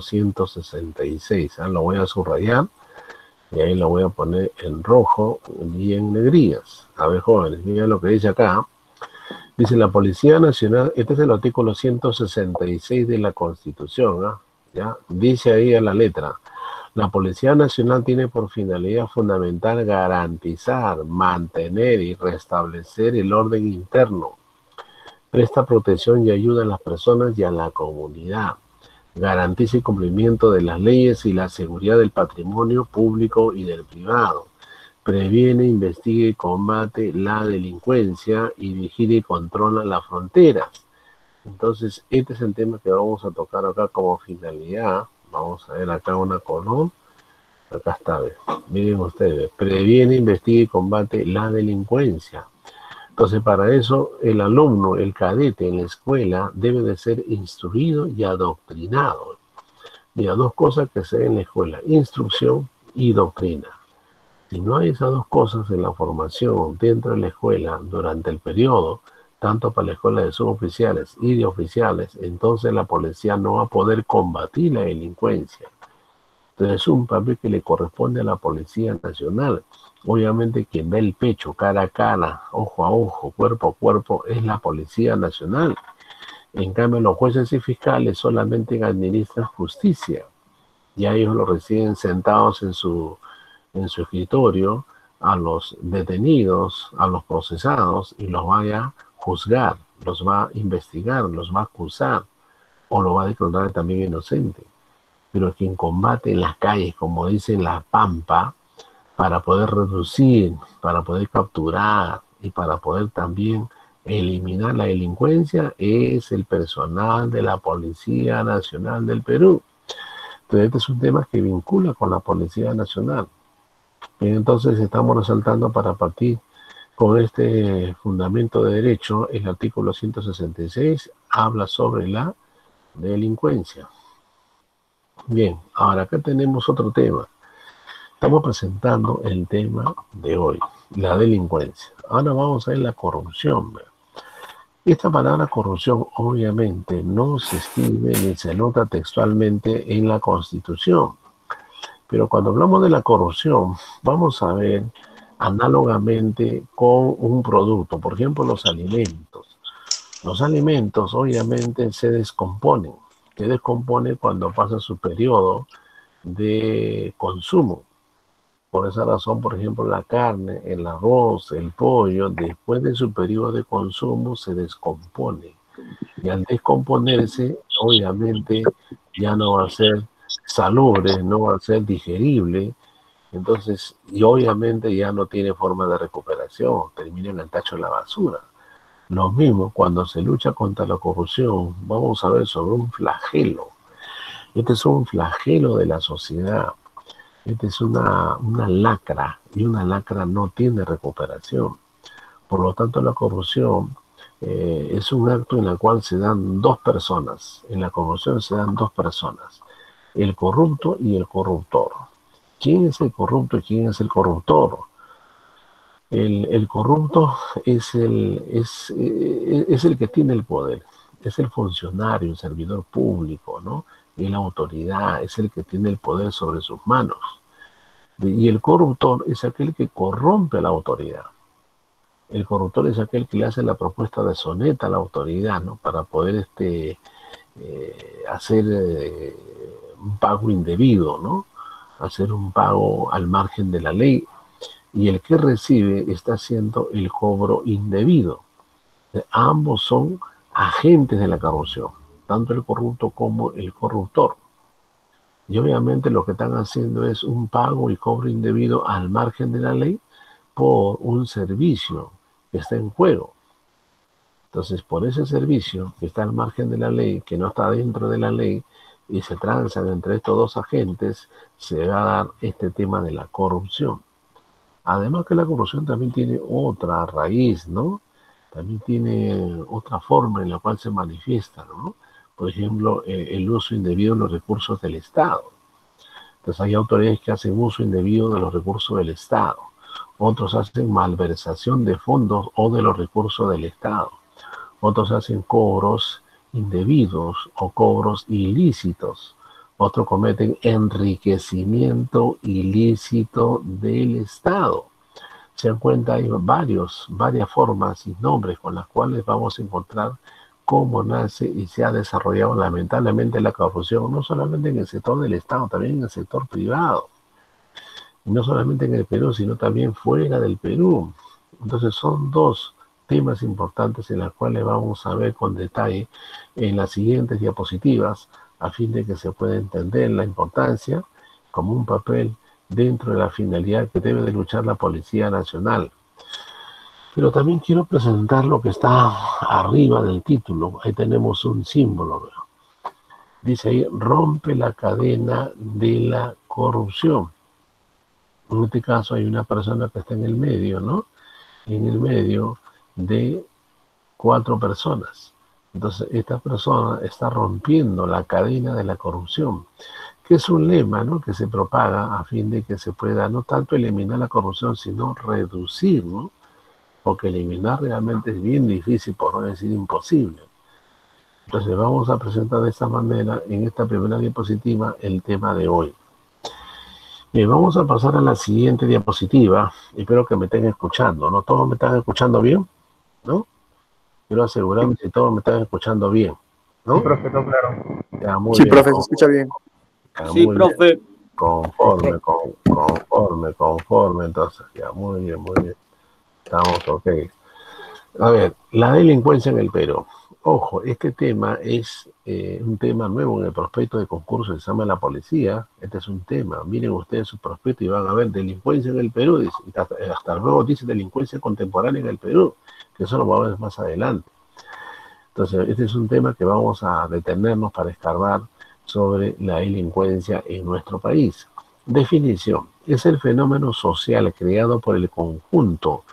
166. Lo voy a subrayar y ahí lo voy a poner en rojo y en negrillas. A ver, jóvenes, miren lo que dice acá. Dice la Policía Nacional, este es el artículo 166 de la Constitución, ¿ya? Dice ahí a la letra, la Policía Nacional tiene por finalidad fundamental garantizar, mantener y restablecer el orden interno. Presta protección y ayuda a las personas y a la comunidad. Garantiza el cumplimiento de las leyes y la seguridad del patrimonio público y del privado. Previene, investiga y combate la delincuencia y vigila y controla las fronteras. Entonces, este es el tema que vamos a tocar acá como finalidad. Vamos a ver acá una columna. Acá está, miren ustedes. Previene, investiga y combate la delincuencia. Entonces, para eso, el alumno, el cadete en la escuela debe de ser instruido y adoctrinado. Mira, dos cosas que se ven en la escuela, instrucción y doctrina. Si no hay esas dos cosas en la formación dentro de la escuela durante el periodo, tanto para la escuela de suboficiales y de oficiales, entonces la policía no va a poder combatir la delincuencia. Entonces es un papel que le corresponde a la Policía Nacional. Obviamente quien ve el pecho cara a cara, ojo a ojo, cuerpo a cuerpo, es la Policía Nacional. En cambio, los jueces y fiscales solamente administran justicia. Ya ellos lo reciben sentados en su escritorio a los detenidos, a los procesados, y los va a juzgar, los va a investigar, los va a acusar, o lo va a declarar también inocente. Pero quien combate en las calles, como dicen la Pampa, para poder reducir, para poder capturar y para poder también eliminar la delincuencia, es el personal de la Policía Nacional del Perú. Entonces, este es un tema que vincula con la Policía Nacional. Entonces estamos resaltando para partir con este fundamento de derecho, el artículo 166 habla sobre la delincuencia. Bien, ahora acá tenemos otro tema. Estamos presentando el tema de hoy, la delincuencia. Ahora vamos a ver la corrupción. Esta palabra corrupción obviamente no se escribe ni se nota textualmente en la Constitución. Pero cuando hablamos de la corrupción, vamos a ver análogamente con un producto, por ejemplo, los alimentos. Los alimentos obviamente se descomponen. Se descompone cuando pasa su periodo de consumo. Por esa razón, por ejemplo, la carne, el arroz, el pollo, después de su periodo de consumo se descompone. Y al descomponerse, obviamente, ya no va a ser salubre, no va a ser digerible, entonces, y obviamente ya no tiene forma de recuperación, termina en el tacho de la basura. Lo mismo cuando se lucha contra la corrupción, vamos a ver sobre un flagelo. Este es un flagelo de la sociedad, este es una lacra, y una lacra no tiene recuperación. Por lo tanto, la corrupción es un acto en el cual se dan dos personas. En la corrupción se dan dos personas, el corrupto y el corruptor. ¿Quién es el corrupto y quién es el corruptor? El corrupto es el que tiene el poder, es el funcionario, el servidor público, ¿no? Y la autoridad es el que tiene el poder sobre sus manos. Y el corruptor es aquel que corrompe a la autoridad. El corruptor es aquel que le hace la propuesta deshonesta a la autoridad, ¿no? Para poder hacer un pago indebido, ¿no? Hacer un pago al margen de la ley. Y el que recibe está haciendo el cobro indebido. Ambos son agentes de la corrupción, tanto el corrupto como el corruptor. Y obviamente lo que están haciendo es un pago y cobro indebido al margen de la ley por un servicio que está en juego. Entonces, por ese servicio que está al margen de la ley, que no está dentro de la ley, y se transan entre estos dos agentes, se va a dar este tema de la corrupción. Además que la corrupción también tiene otra raíz, ¿no? También tiene otra forma en la cual se manifiesta, ¿no? Por ejemplo, el uso indebido de los recursos del Estado. Entonces hay autoridades que hacen uso indebido de los recursos del Estado. Otros hacen malversación de fondos o de los recursos del Estado. Otros hacen cobros indebidos o cobros ilícitos. otros cometen enriquecimiento ilícito del Estado. Se dan cuenta, hay varias formas y nombres con las cuales vamos a encontrar cómo nace y se ha desarrollado lamentablemente la corrupción, no solamente en el sector del Estado, también en el sector privado. Y no solamente en el Perú, sino también fuera del Perú. Entonces son dos temas importantes en los cuales vamos a ver con detalle en las siguientes diapositivas, a fin de que se pueda entender la importancia como un papel dentro de la finalidad que debe de luchar la Policía Nacional. Pero también quiero presentar lo que está arriba del título. Ahí tenemos un símbolo. Dice ahí, rompe la cadena de la corrupción. En este caso hay una persona que está en el medio, ¿no? En el medio de 4 personas. Entonces, esta persona está rompiendo la cadena de la corrupción, que es un lema, ¿no?, que se propaga a fin de que se pueda no tanto eliminar la corrupción, sino reducir, ¿no? Porque eliminar realmente es bien difícil, por no decir imposible. Entonces, vamos a presentar de esta manera, en esta primera diapositiva, el tema de hoy. Bien, vamos a pasar a la siguiente diapositiva. Espero que me estén escuchando, ¿no? ¿Todos me están escuchando bien? ¿No? Quiero asegurarme si todos me están escuchando bien, ¿no? Sí, profe, todo claro. Ya, muy Sí, bien. profe, se escucha bien. Ya, Sí, muy profe. bien. Conforme, entonces. Ya, muy bien, muy bien. Estamos ok. A ver, la delincuencia en el Perú. Ojo, este tema es un tema nuevo en el prospecto de concurso de examen de la policía. Este es un tema. Miren ustedes su prospecto y van a ver delincuencia en el Perú. Dice, hasta luego dice delincuencia contemporánea en el Perú, que eso lo vamos a ver más adelante. Entonces, este es un tema que vamos a detenernos para escarbar sobre la delincuencia en nuestro país. Definición. Es el fenómeno social creado por el conjunto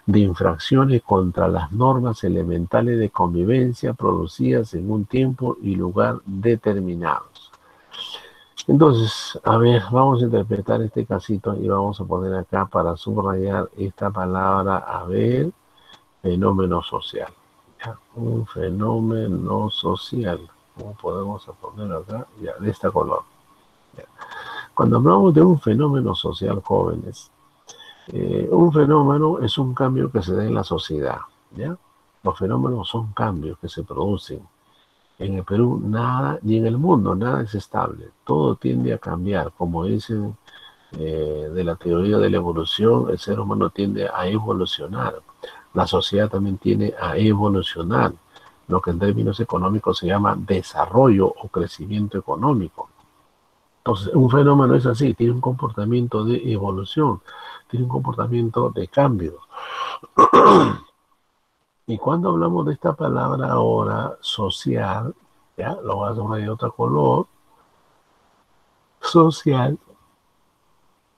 de infracciones contra las normas elementales de convivencia producidas en un tiempo y lugar determinados. Entonces, a ver, vamos a interpretar este casito y vamos a poner acá para subrayar esta palabra, a ver, fenómeno social. ¿Ya? Un fenómeno social. ¿Cómo podemos ponerlo acá? Ya, de esta color. ¿Ya? Cuando hablamos de un fenómeno social, jóvenes, un fenómeno es un cambio que se da en la sociedad, ¿ya? Los fenómenos son cambios que se producen. En el Perú nada, ni en el mundo, nada es estable. Todo tiende a cambiar. Como dicen de la teoría de la evolución, el ser humano tiende a evolucionar. La sociedad también tiende a evolucionar, lo que en términos económicos se llama desarrollo o crecimiento económico. Entonces, un fenómeno es así, tiene un comportamiento de evolución, tiene un comportamiento de cambio. Y cuando hablamos de esta palabra ahora, social, ya, lo voy a poner de otro color, social,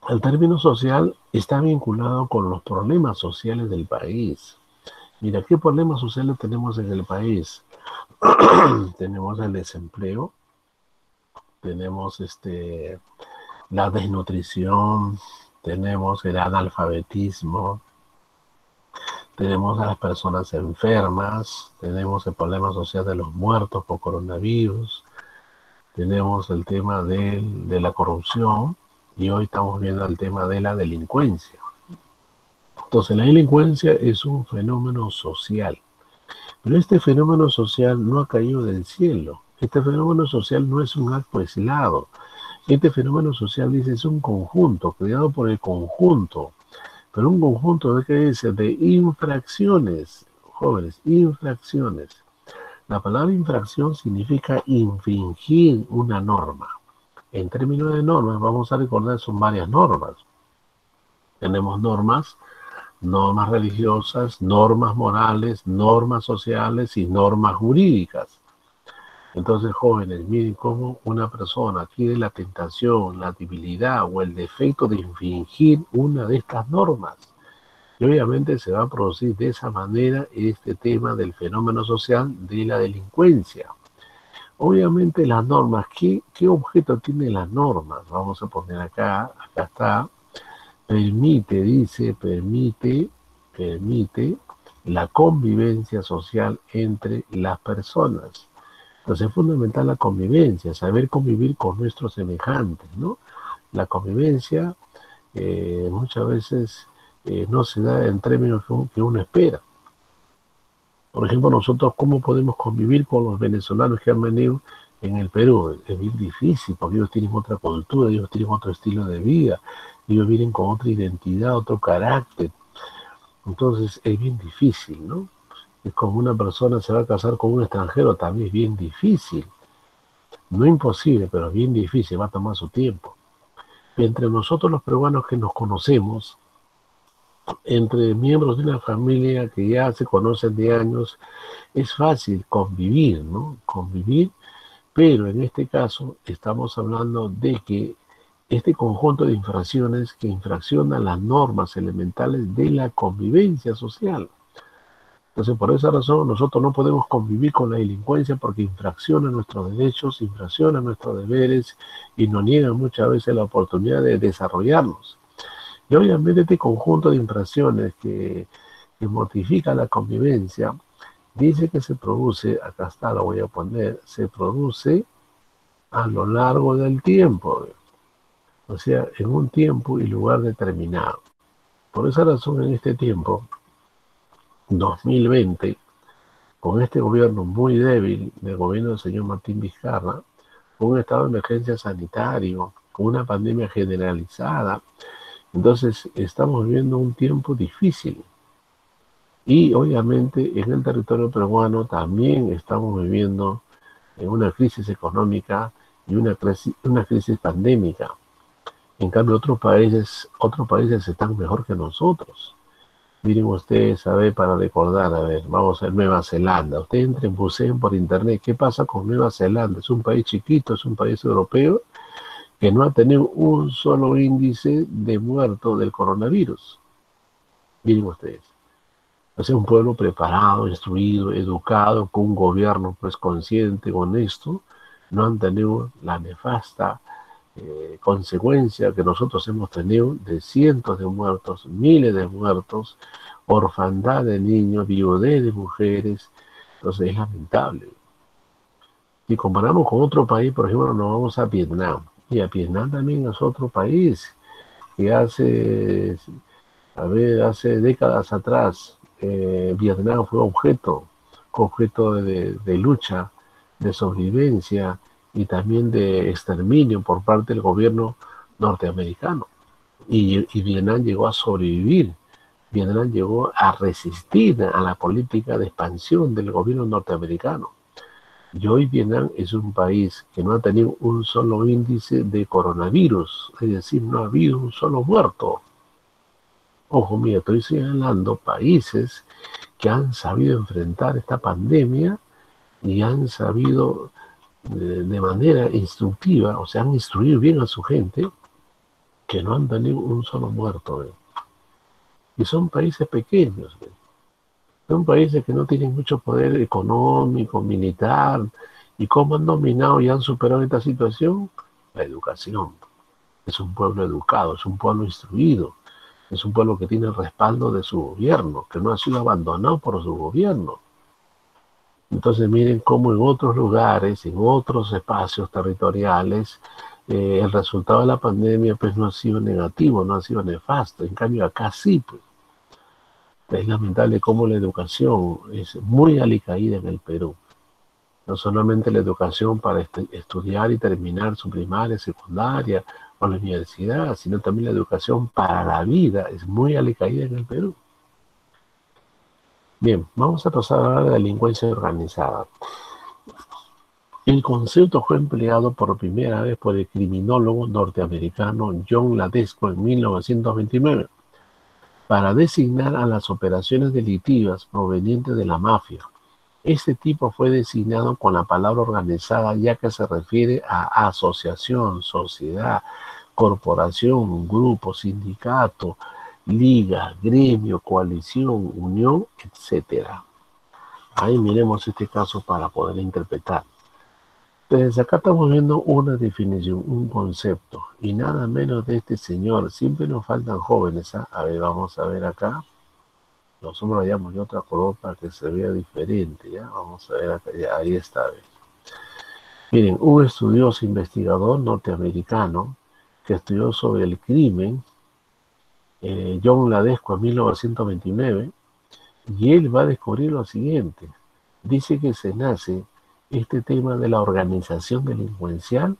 el término social está vinculado con los problemas sociales del país. Mira, ¿qué problemas sociales tenemos en el país? Tenemos el desempleo, tenemos la desnutrición, tenemos el analfabetismo, tenemos a las personas enfermas, tenemos el problema social de los muertos por coronavirus, tenemos el tema de la corrupción y hoy estamos viendo el tema de la delincuencia. Entonces la delincuencia es un fenómeno social, pero este fenómeno social no ha caído del cielo. Este fenómeno social no es un acto aislado. Este fenómeno social, dice, es un conjunto, creado por el conjunto. Pero un conjunto de, ¿qué dice?, de infracciones, jóvenes, infracciones. La palabra infracción significa infringir una norma. En términos de normas, vamos a recordar, son varias normas. Tenemos normas religiosas, normas morales, normas sociales y normas jurídicas. Entonces, jóvenes, miren cómo una persona tiene la tentación, la debilidad o el defecto de infringir una de estas normas. Y obviamente se va a producir de esa manera este tema del fenómeno social de la delincuencia. Obviamente las normas, ¿qué objeto tienen las normas? Vamos a poner acá está, permite la convivencia social entre las personas. Entonces es fundamental la convivencia, saber convivir con nuestros semejantes, ¿no? La convivencia muchas veces no se da en términos que uno espera. Por ejemplo, nosotros, ¿cómo podemos convivir con los venezolanos que han venido en el Perú? Es bien difícil, porque ellos tienen otra cultura, ellos tienen otro estilo de vida, ellos vienen con otra identidad, otro carácter. Entonces es bien difícil, ¿no? Es como una persona se va a casar con un extranjero, también es bien difícil. No imposible, pero bien difícil, va a tomar su tiempo. Entre nosotros los peruanos que nos conocemos, entre miembros de una familia que ya se conocen de años, es fácil convivir, ¿no? Convivir, pero en este caso estamos hablando de que este conjunto de infracciones que infraccionan las normas elementales de la convivencia social. Entonces, por esa razón, nosotros no podemos convivir con la delincuencia porque infracciona nuestros derechos, infracciona nuestros deberes y nos niegan muchas veces la oportunidad de desarrollarnos. Y obviamente este conjunto de infracciones que mortifica la convivencia, dice que se produce, acá está, lo voy a poner, se produce a lo largo del tiempo, o sea, en un tiempo y lugar determinado. Por esa razón, en este tiempo, 2020, con este gobierno muy débil, del gobierno del señor Martín Vizcarra, con un estado de emergencia sanitario, con una pandemia generalizada, entonces estamos viviendo un tiempo difícil. Y obviamente en el territorio peruano también estamos viviendo en una crisis económica y una crisis pandémica. En cambio, otros países están mejor que nosotros. Miren ustedes, a ver, para recordar, a ver, vamos a ver Nueva Zelanda. Usted entre en busquen por internet, ¿qué pasa con Nueva Zelanda? Es un país chiquito, es un país europeo que no ha tenido un solo índice de muerto del coronavirus. Miren ustedes. Es un pueblo preparado, instruido, educado, con un gobierno pues consciente, honesto, no han tenido la nefasta consecuencia que nosotros hemos tenido de cientos de muertos, miles de muertos, orfandad de niños, viudez de mujeres. Entonces es lamentable. Si comparamos con otro país, por ejemplo, nos vamos a Vietnam. Y a Vietnam también es otro país que hace décadas atrás, Vietnam fue objeto de lucha, de sobrevivencia y también de exterminio por parte del gobierno norteamericano. Y Vietnam llegó a sobrevivir. Vietnam llegó a resistir a la política de expansión del gobierno norteamericano. Y hoy Vietnam es un país que no ha tenido un solo índice de coronavirus, es decir, no ha habido un solo muerto. Ojo, mira, estoy señalando países que han sabido enfrentar esta pandemia y han sabido de manera instructiva, o sea, han instruido bien a su gente, que no han tenido un solo muerto. Y son países pequeños, son países que no tienen mucho poder económico, militar. ¿Y cómo han dominado y han superado esta situación? La educación. Es un pueblo educado, es un pueblo instruido. Es un pueblo que tiene el respaldo de su gobierno, que no ha sido abandonado por su gobierno. Entonces miren cómo en otros lugares, en otros espacios territoriales, el resultado de la pandemia pues no ha sido negativo, no ha sido nefasto. En cambio acá sí, pues. Es lamentable cómo la educación es muy alicaída en el Perú. No solamente la educación para estudiar y terminar su primaria, secundaria o la universidad, sino también la educación para la vida es muy alicaída en el Perú. Bien, vamos a pasar a hablar de delincuencia organizada. El concepto fue empleado por primera vez por el criminólogo norteamericano John Ladesco en 1929 para designar a las operaciones delictivas provenientes de la mafia. Este tipo fue designado con la palabra organizada ya que se refiere a asociación, sociedad, corporación, grupo, sindicato, liga, gremio, coalición, unión, etcétera. Ahí miremos este caso para poder interpretar. Entonces acá estamos viendo una definición, un concepto, y nada menos de este señor. Siempre nos faltan jóvenes, ¿eh? A ver, vamos a ver acá. Nosotros lo llamamos de otra color para que se vea diferente, ¿ya? Vamos a ver acá, ya, ahí está. Miren, un estudioso investigador norteamericano que estudió sobre el crimen, John Ladesco en 1929, y él va a descubrir lo siguiente. Dice que se nace este tema de la organización delincuencial,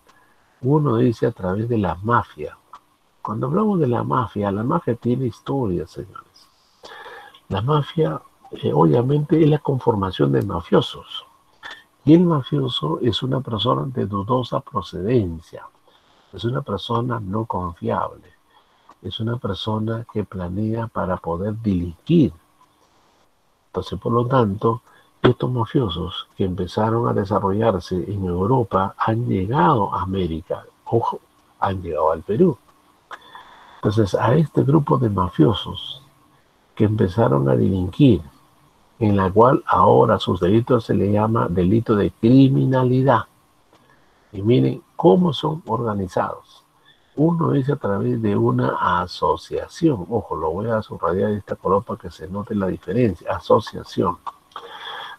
uno dice a través de la mafia. Cuando hablamos de la mafia tiene historia, señores. La mafia, obviamente, es la conformación de mafiosos. Y el mafioso es una persona de dudosa procedencia, es una persona no confiable, es una persona que planea para poder delinquir. Entonces, por lo tanto, estos mafiosos que empezaron a desarrollarse en Europa han llegado a América, ojo, han llegado al Perú. Entonces, a este grupo de mafiosos que empezaron a delinquir, en la cual ahora sus delitos se le llama delito de criminalidad. Y miren cómo son organizados. Uno es a través de una asociación. Ojo, lo voy a subrayar en esta color para que se note la diferencia. Asociación.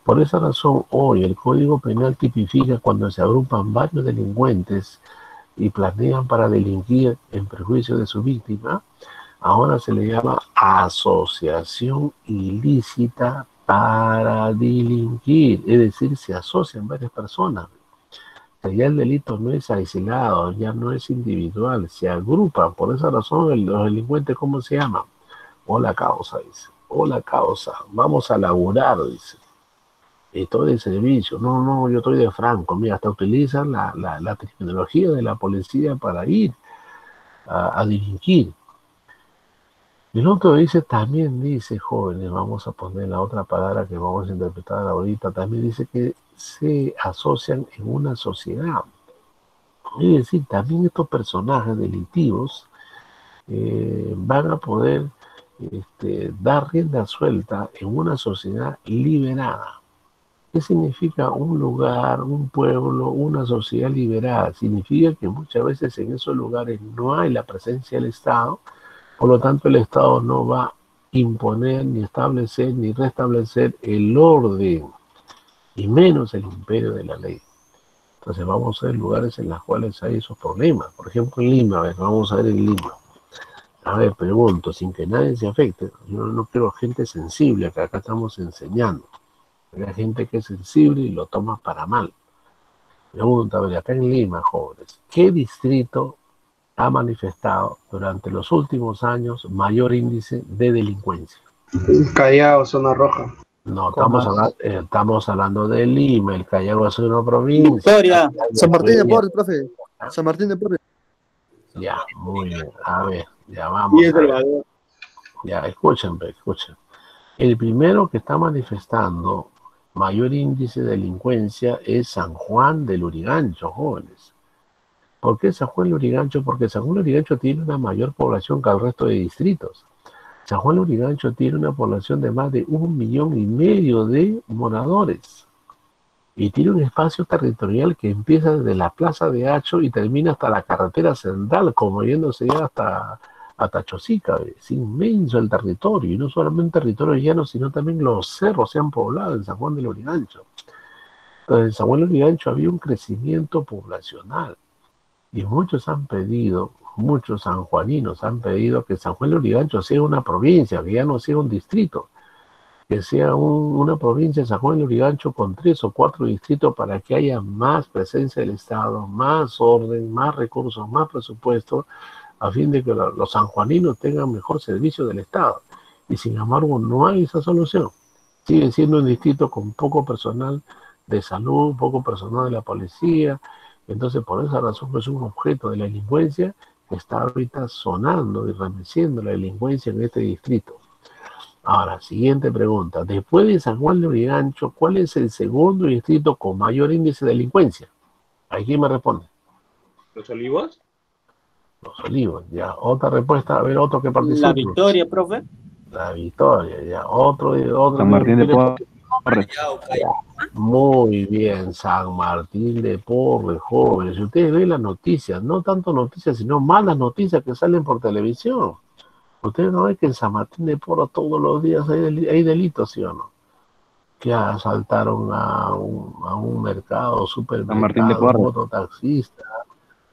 Por esa razón, hoy el Código Penal tipifica cuando se agrupan varios delincuentes y planean para delinquir en perjuicio de su víctima. Ahora se le llama asociación ilícita para delinquir. Es decir, se asocian varias personas. Ya el delito no es aislado, ya no es individual, se agrupan. Por esa razón, los delincuentes, ¿cómo se llaman? O la causa, dice. O la causa. Vamos a laburar, dice. Estoy de servicio. No, yo estoy de franco. Mira, hasta utilizan la tecnología de la policía para ir a delinquir. Y el otro dice, también dice, jóvenes, vamos a poner la otra palabra que vamos a interpretar ahorita, también dice que se asocian en una sociedad. Es decir, también estos personajes delictivos van a poder dar rienda suelta en una sociedad liberada. ¿Qué significa un lugar, un pueblo, una sociedad liberada? Significa que muchas veces en esos lugares no hay la presencia del Estado, por lo tanto el Estado no va a imponer, ni establecer, ni restablecer el orden, y menos el imperio de la ley. Entonces vamos a ver lugares en los cuales hay esos problemas. Por ejemplo, en Lima, vamos a ver en Lima. A ver, pregunto, sin que nadie se afecte. Yo no quiero gente sensible, que acá estamos enseñando. Hay gente que es sensible y lo toma para mal. Pregunta, a ver, acá en Lima, jóvenes, ¿qué distrito ha manifestado durante los últimos años mayor índice de delincuencia? Callao, zona roja. No, estamos hablando de Lima, el Callao es una provincia. Victoria, San Martín de Porres, profe. San Martín de Porres. Ya, muy bien. A ver, ya vamos a ver. Ya, escuchen. El primero que está manifestando mayor índice de delincuencia es San Juan del Lurigancho, jóvenes. ¿Por qué San Juan del Lurigancho? Porque San Juan del Lurigancho tiene una mayor población que el resto de distritos. San Juan del Lurigancho tiene una población de más de 1,5 millones de moradores. Y tiene un espacio territorial que empieza desde la Plaza de Hacho y termina hasta la carretera central, como yéndose ya hasta Chosica. Es inmenso el territorio, y no solamente territorio llano, sino también los cerros se han poblado en San Juan del Lurigancho. Entonces, en San Juan del Lurigancho había un crecimiento poblacional, y muchos sanjuaninos han pedido que San Juan del Lurigancho sea una provincia, que ya no sea un distrito, que sea una provincia de San Juan del Lurigancho con 3 o 4 distritos para que haya más presencia del Estado, más orden, más recursos, más presupuesto, a fin de que los sanjuaninos tengan mejor servicio del Estado. Y sin embargo no hay esa solución. Sigue siendo un distrito con poco personal de salud, poco personal de la policía. Entonces por esa razón es un objeto de la delincuencia que está ahorita sonando y remeciendo la delincuencia en este distrito. Ahora, siguiente pregunta. Después de San Juan de Lurigancho, ¿cuál es el segundo distrito con mayor índice de delincuencia? ¿Quién me responde? ¿Los Olivos? Los Olivos, ya. Otra respuesta, a ver, otro que participe. La Victoria, profe. La Victoria, ya. Otro. San Martín de Porres. Muy bien, San Martín de Porres, jóvenes. Si ustedes ven las noticias, no tanto noticias, sino malas noticias que salen por televisión. Ustedes no ven que en San Martín de Porres todos los días hay delitos, ¿sí o no? que asaltaron a un mercado, San Martín de supermercado, un Porres. mototaxista.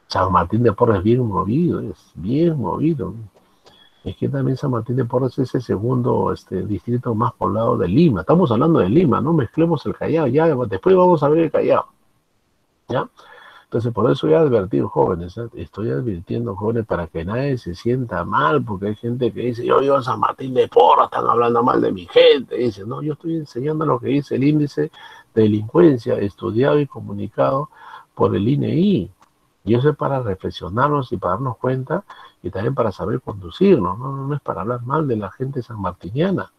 San Martín de Porres es bien movido, es bien movido. Es que también San Martín de Porres es el segundo distrito más poblado de Lima. Estamos hablando de Lima, no mezclemos el Callao. Ya, después vamos a ver el Callao. ¿Ya? Entonces, por eso voy a advertir, jóvenes, ¿eh? Estoy advirtiendo, jóvenes, para que nadie se sienta mal, porque hay gente que dice, yo vivo en San Martín de Porres, están hablando mal de mi gente. Dice, no, yo estoy enseñando lo que dice el índice de delincuencia, estudiado y comunicado por el INEI. Y eso es para reflexionarnos y para darnos cuenta, y también para saber conducirnos, no es para hablar mal de la gente sanmartiniana.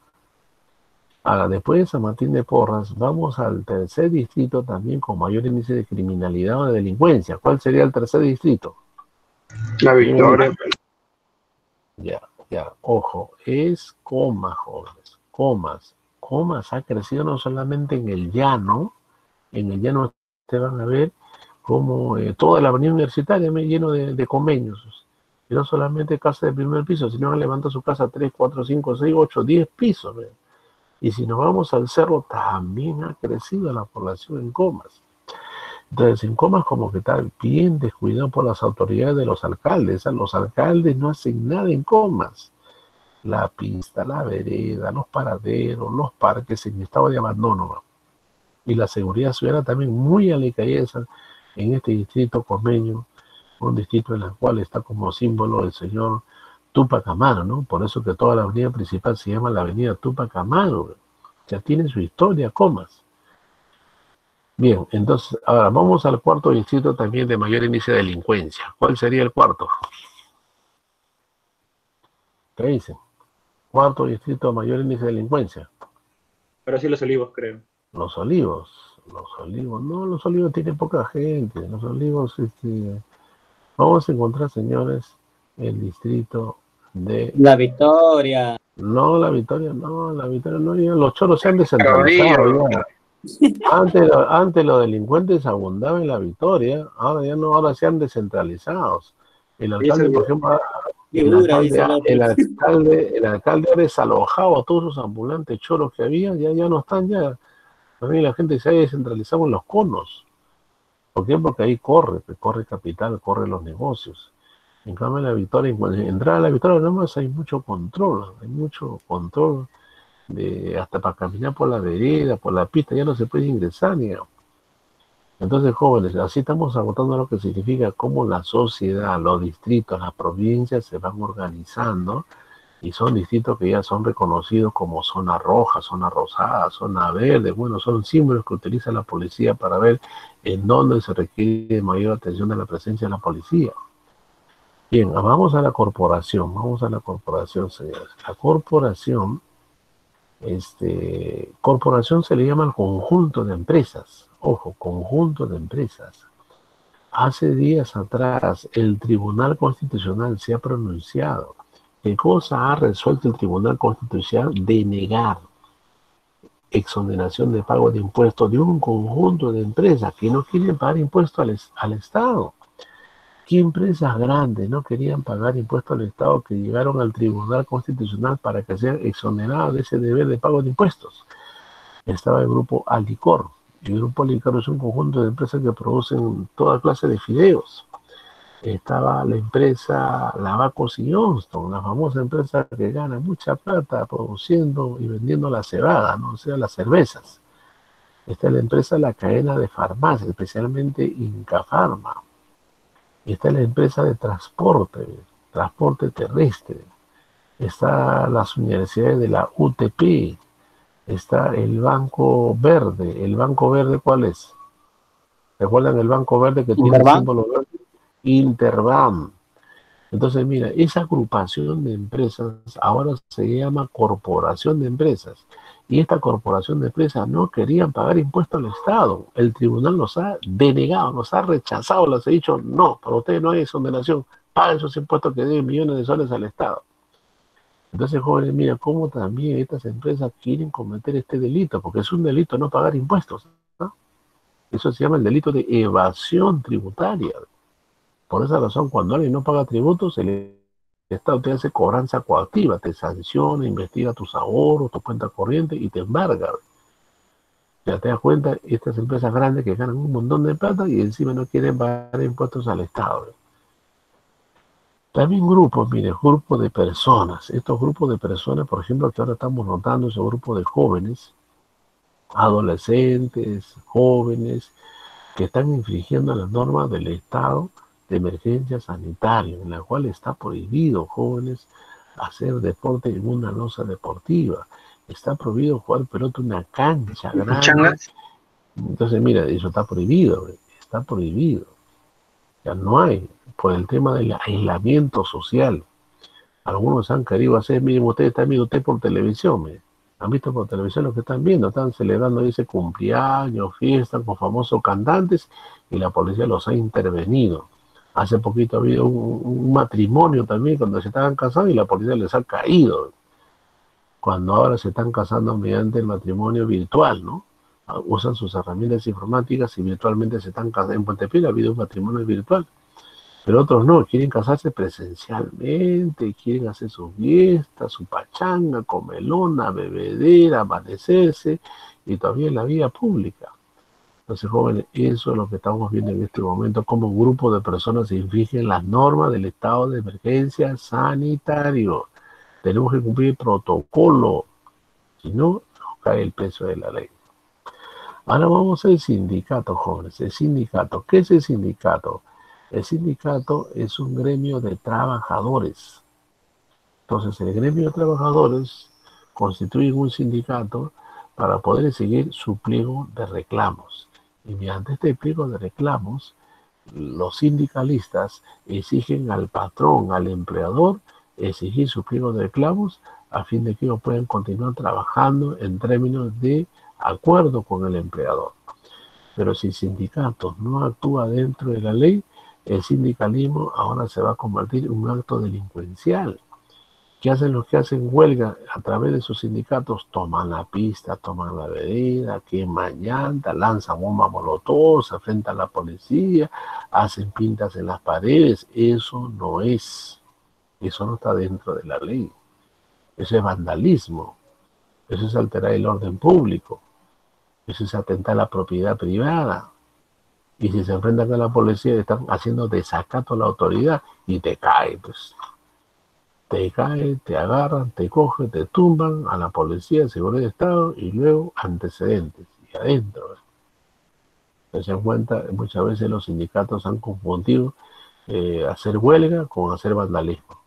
Ahora, después de San Martín de Porras, vamos al tercer distrito también con mayor índice de criminalidad o de delincuencia. ¿Cuál sería el tercer distrito? La Victoria. Ya, ya, ojo, es Comas, jóvenes, Comas. Comas ha crecido no solamente en el llano ustedes van a ver como toda la avenida universitaria me lleno de convenios. Y no solamente casa de primer piso, sino que levanta su casa 3, 4, 5, 6, 8, 10 pisos. ¿Ve? Y si nos vamos al cerro, también ha crecido la población en Comas. Entonces, en Comas como que está bien descuidado por las autoridades de los alcaldes. Los alcaldes no hacen nada en Comas. La pista, la vereda, los paraderos, los parques en estado de abandono. Y la seguridad ciudadana también muy alicaída en este distrito comeño, un distrito en el cual está como símbolo el señor Túpac Amaru, ¿no? Por eso que toda la avenida principal se llama la avenida Túpac Amaru. Ya tiene su historia, Comas. Bien, entonces, ahora vamos al cuarto distrito también de mayor índice de delincuencia. ¿Cuál sería el cuarto? ¿Qué dicen? Cuarto distrito de mayor índice de delincuencia. Pero sí Los Olivos, creo. Los Olivos. Los Olivos, no, Los Olivos tienen poca gente. Los Olivos, vamos a encontrar, señores, el distrito de... La Victoria. No, la Victoria no, ya los choros se han descentralizado ya. Antes los delincuentes abundaban en la Victoria, ahora ya no, ahora se han descentralizado. El alcalde, por ejemplo, el alcalde ha desalojado a todos los ambulantes choros que había, ya no están ya. También la gente se ha descentralizado en los conos. ¿Por qué? Porque ahí corre capital, corre los negocios. En cambio, en la Victoria, entrar a la Victoria nomás hay mucho control, hasta para caminar por la vereda, por la pista, ya no se puede ingresar, digamos. Entonces, jóvenes, así estamos agotando lo que significa cómo la sociedad, los distritos, las provincias se van organizando y son distritos que ya son reconocidos como zona roja, zona rosada, zona verde. Bueno, son símbolos que utiliza la policía para ver en dónde se requiere mayor atención de la presencia de la policía. Bien, vamos a la corporación, señores. La corporación, corporación se le llama al conjunto de empresas. Ojo, conjunto de empresas. Hace días atrás el Tribunal Constitucional se ha pronunciado. ¿Qué cosa ha resuelto el Tribunal Constitucional? Denegar exoneración de pago de impuestos de un conjunto de empresas que no quieren pagar impuestos al Estado. ¿Qué empresas grandes no querían pagar impuestos al Estado que llegaron al Tribunal Constitucional para que sean exonerados de ese deber de pago de impuestos? Estaba el grupo Alicor. El grupo Alicor es un conjunto de empresas que producen toda clase de fideos. Estaba la empresa Lavacos y Johnston, la famosa empresa que gana mucha plata produciendo y vendiendo la cebada, ¿no? O sea, las cervezas. Está la empresa La Cadena de Farmacia, especialmente Inca Pharma. Está la empresa de transporte terrestre. Está las universidades de la UTP. Está el Banco Verde. ¿El Banco Verde cuál es? ¿Recuerdan el Banco Verde que tiene el símbolo verde? Interbank. Entonces, mira, esa agrupación de empresas ahora se llama corporación de empresas. Y esta corporación de empresas no querían pagar impuestos al Estado. El tribunal los ha denegado, los ha rechazado, les ha dicho, no, para ustedes no hay exoneración, paguen esos impuestos que deben millones de soles al Estado. Entonces, jóvenes, mira cómo también estas empresas quieren cometer este delito, porque es un delito no pagar impuestos, ¿no? Eso se llama el delito de evasión tributaria. Por esa razón, cuando alguien no paga tributos, el Estado te hace cobranza coactiva, te sanciona, investiga tus ahorros, tu cuenta corriente y te embarga. Ya te das cuenta, estas empresas grandes que ganan un montón de plata y encima no quieren pagar impuestos al Estado. También grupos, mire, grupos de personas. Estos grupos de personas, por ejemplo, que ahora estamos notando, ese grupo de jóvenes, adolescentes, jóvenes, que están infringiendo las normas del estado de emergencia sanitaria, en la cual está prohibido, jóvenes, hacer deporte en una losa deportiva. Está prohibido jugar pelota en una cancha grande. Changas. Entonces, mira, eso está prohibido, está prohibido. Ya no hay, por el tema del aislamiento social. Algunos han querido hacer, miren, ustedes están viendo usted por televisión, miren. Han visto por televisión lo que están viendo, están celebrando ese cumpleaños, fiestas con famosos cantantes y la policía los ha intervenido. Hace poquito ha habido un matrimonio también cuando se estaban casando y la policía les ha caído. Cuando ahora se están casando mediante el matrimonio virtual, ¿no? Usan sus herramientas informáticas y virtualmente se están casando. En Puente Piedra ha habido un matrimonio virtual. Pero otros no, quieren casarse presencialmente, quieren hacer su fiesta, su pachanga, comelona, bebedera, amanecerse, y todavía en la vía pública. Entonces, jóvenes, eso es lo que estamos viendo en este momento, como un grupo de personas infringen las normas del estado de emergencia sanitario. Tenemos que cumplir el protocolo, si no, nos cae el peso de la ley. Ahora vamos al sindicato, jóvenes. El sindicato, ¿qué es el sindicato? El sindicato es un gremio de trabajadores. Entonces, el gremio de trabajadores constituye un sindicato para poder seguir su pliego de reclamos. Y mediante este pliego de reclamos, los sindicalistas exigen al patrón, al empleador, exigir su pliego de reclamos a fin de que ellos puedan continuar trabajando en términos de acuerdo con el empleador. Pero si el sindicato no actúa dentro de la ley, el sindicalismo ahora se va a convertir en un acto delincuencial. ¿Qué hacen los que hacen huelga a través de sus sindicatos? Toman la pista, toman la avenida, queman llantas, lanzan bombas molotov, se enfrentan a la policía, hacen pintas en las paredes. Eso no está dentro de la ley. Eso es vandalismo, eso es alterar el orden público, eso es atentar a la propiedad privada. Y si se enfrentan a la policía, están haciendo desacato a la autoridad y te cae, pues. Te cae, te agarran, te cogen, te tumban a la policía, seguridad de Estado y luego antecedentes y adentro. Se dan cuenta, muchas veces los sindicatos han confundido hacer huelga con hacer vandalismo.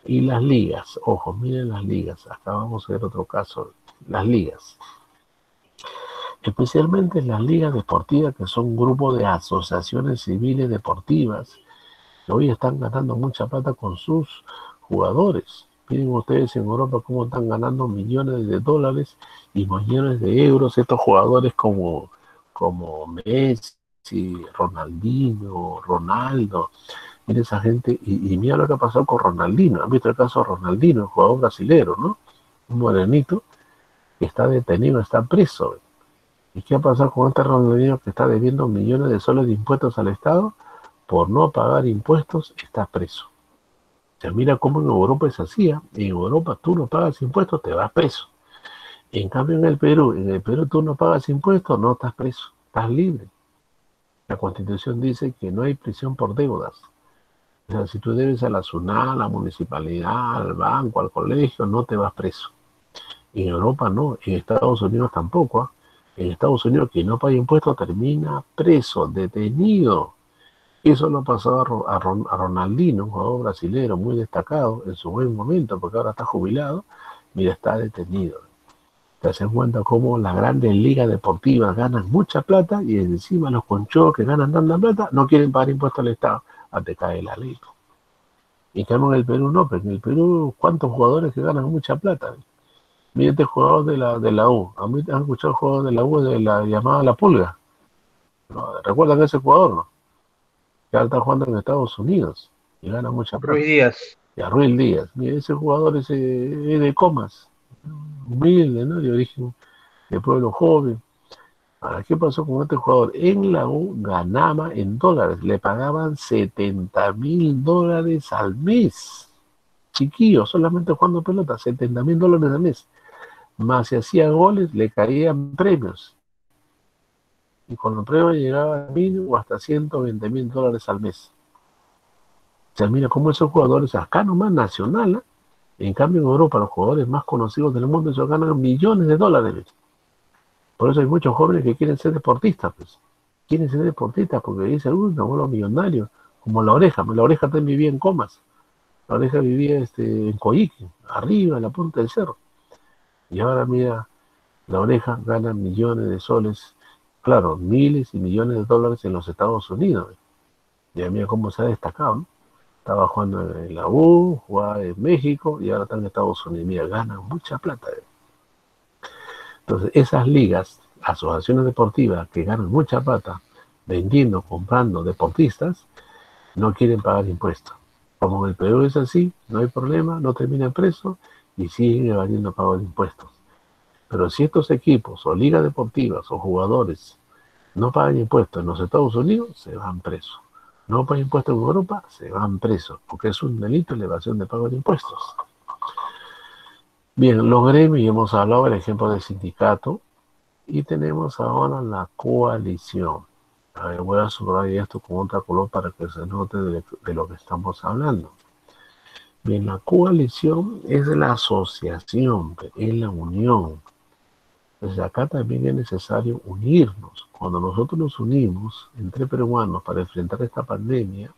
Y las ligas, ojo, miren las ligas, acá vamos a ver otro caso, las ligas. Especialmente las ligas deportivas, que son grupos de asociaciones civiles deportivas, que hoy están ganando mucha plata con sus jugadores. Miren ustedes en Europa cómo están ganando millones de dólares y millones de euros estos jugadores como Messi, Ronaldinho, Ronaldo. Miren esa gente, y mira lo que ha pasado con Ronaldinho. ¿Han visto el caso de Ronaldinho, el jugador brasilero, ¿no? Un morenito que está detenido, está preso. ¿Y qué ha pasado con este Ronaldinho que está debiendo millones de soles de impuestos al Estado? Por no pagar impuestos, está preso. O sea, mira cómo en Europa es así. En Europa tú no pagas impuestos, te vas preso. En cambio en el Perú tú no pagas impuestos, no estás preso, estás libre. La Constitución dice que no hay prisión por deudas. O sea, si tú debes a la SUNAT, a la municipalidad, al banco, al colegio, no te vas preso. En Europa no, en Estados Unidos tampoco. En Estados Unidos, quien no paga impuestos termina preso, detenido. Eso lo ha pasado a Ronaldinho, un jugador brasilero muy destacado en su buen momento, porque ahora está jubilado, mira, está detenido. Te das cuenta cómo las grandes ligas deportivas ganan mucha plata y encima los conchos que ganan tanta plata no quieren pagar impuestos al Estado. Te cae la ley. Y que en el Perú no, pero en el Perú, ¿cuántos jugadores que ganan mucha plata? Mira este jugador de la U. ¿Han escuchado el jugador de la U de la llamada La Pulga? ¿No? ¿Recuerdan ese jugador, no? Que ahora está jugando en Estados Unidos y gana mucha plata. Ruiz Díaz. Y a Ruiz Díaz. Mira, ese jugador es de Comas. Humilde, ¿no? De origen de pueblo joven. Ahora, ¿qué pasó con este jugador? En la U ganaba en dólares. Le pagaban $70,000 al mes. Chiquillo, solamente jugando pelota, $70,000 al mes. más si hacía goles, le caían premios. Y con los premios llegaba a 1.000 o hasta $120.000 al mes. O sea, mira cómo esos jugadores, acá nomás nacional, en cambio en Europa, los jugadores más conocidos del mundo, ellos ganan millones de dólares. ¿Ves? Por eso hay muchos jóvenes que quieren ser deportistas, pues. Quieren ser deportistas porque dicen, uy, me vuelvo millonario. Como la Oreja también vivía en Comas. La Oreja vivía en Coyique, arriba, en la punta del cerro. Y ahora mira, la Oreja gana millones de soles, claro, miles y millones de dólares en los Estados Unidos. ¿Ves? Ya mira cómo se ha destacado, ¿no? Estaba jugando en la U, jugaba en México y ahora está en Estados Unidos. Mira, ganan mucha plata. ¿Ves? Entonces, esas ligas, asociaciones deportivas que ganan mucha plata vendiendo, comprando deportistas, no quieren pagar impuestos. Como en el Perú es así, no hay problema, no terminan presos y siguen evadiendo pago de impuestos. Pero si estos equipos o ligas deportivas o jugadores no pagan impuestos en los Estados Unidos, se van presos. No pagan impuestos en Europa, se van presos, porque es un delito la evasión de pago de impuestos. Bien, los gremios, hemos hablado del ejemplo del sindicato, y tenemos ahora la coalición. A ver, voy a subrayar esto con otro color para que se note de lo que estamos hablando. Bien, la coalición es la asociación, es la unión. Entonces acá también es necesario unirnos. Cuando nosotros nos unimos entre peruanos para enfrentar esta pandemia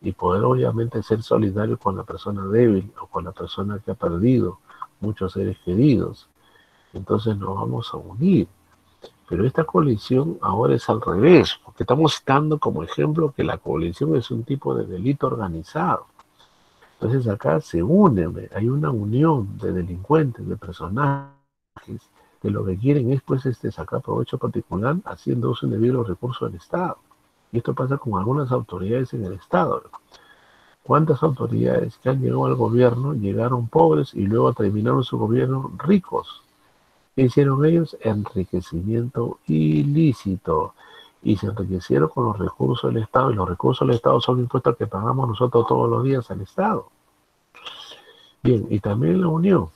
y poder obviamente ser solidarios con la persona débil o con la persona que ha perdido muchos seres queridos, entonces nos vamos a unir. Pero esta coalición ahora es al revés, porque estamos citando como ejemplo que la coalición es un tipo de delito organizado. Entonces acá se unen, hay una unión de delincuentes, de personajes, que lo que quieren es pues sacar provecho particular haciendo uso indebido de los recursos del Estado. Y esto pasa con algunas autoridades en el Estado. ¿Cuántas autoridades que han llegado al gobierno llegaron pobres y luego terminaron su gobierno ricos? ¿Qué hicieron ellos? Enriquecimiento ilícito. Y se enriquecieron con los recursos del Estado, y los recursos del Estado son impuestos que pagamos nosotros todos los días al Estado. Bien, y también la unión.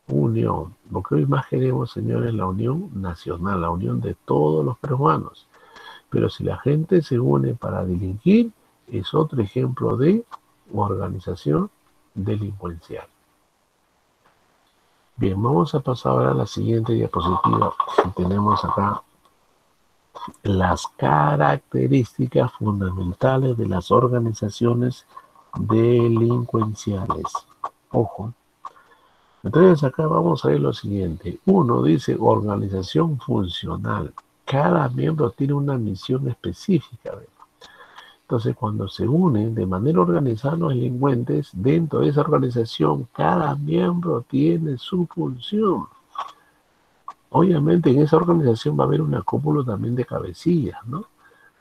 Unión. Lo que hoy más queremos, señores, la unión nacional, la unión de todos los peruanos. Pero si la gente se une para delinquir, es otro ejemplo de organización delincuencial. Bien, vamos a pasar ahora a la siguiente diapositiva. Tenemos acá las características fundamentales de las organizaciones delincuenciales. Ojo. Entonces acá vamos a ver lo siguiente. Uno dice organización funcional. Cada miembro tiene una misión específica. Entonces, cuando se unen de manera organizada los delincuentes, dentro de esa organización, cada miembro tiene su función. Obviamente, en esa organización va a haber una cúpula también de cabecillas, ¿no?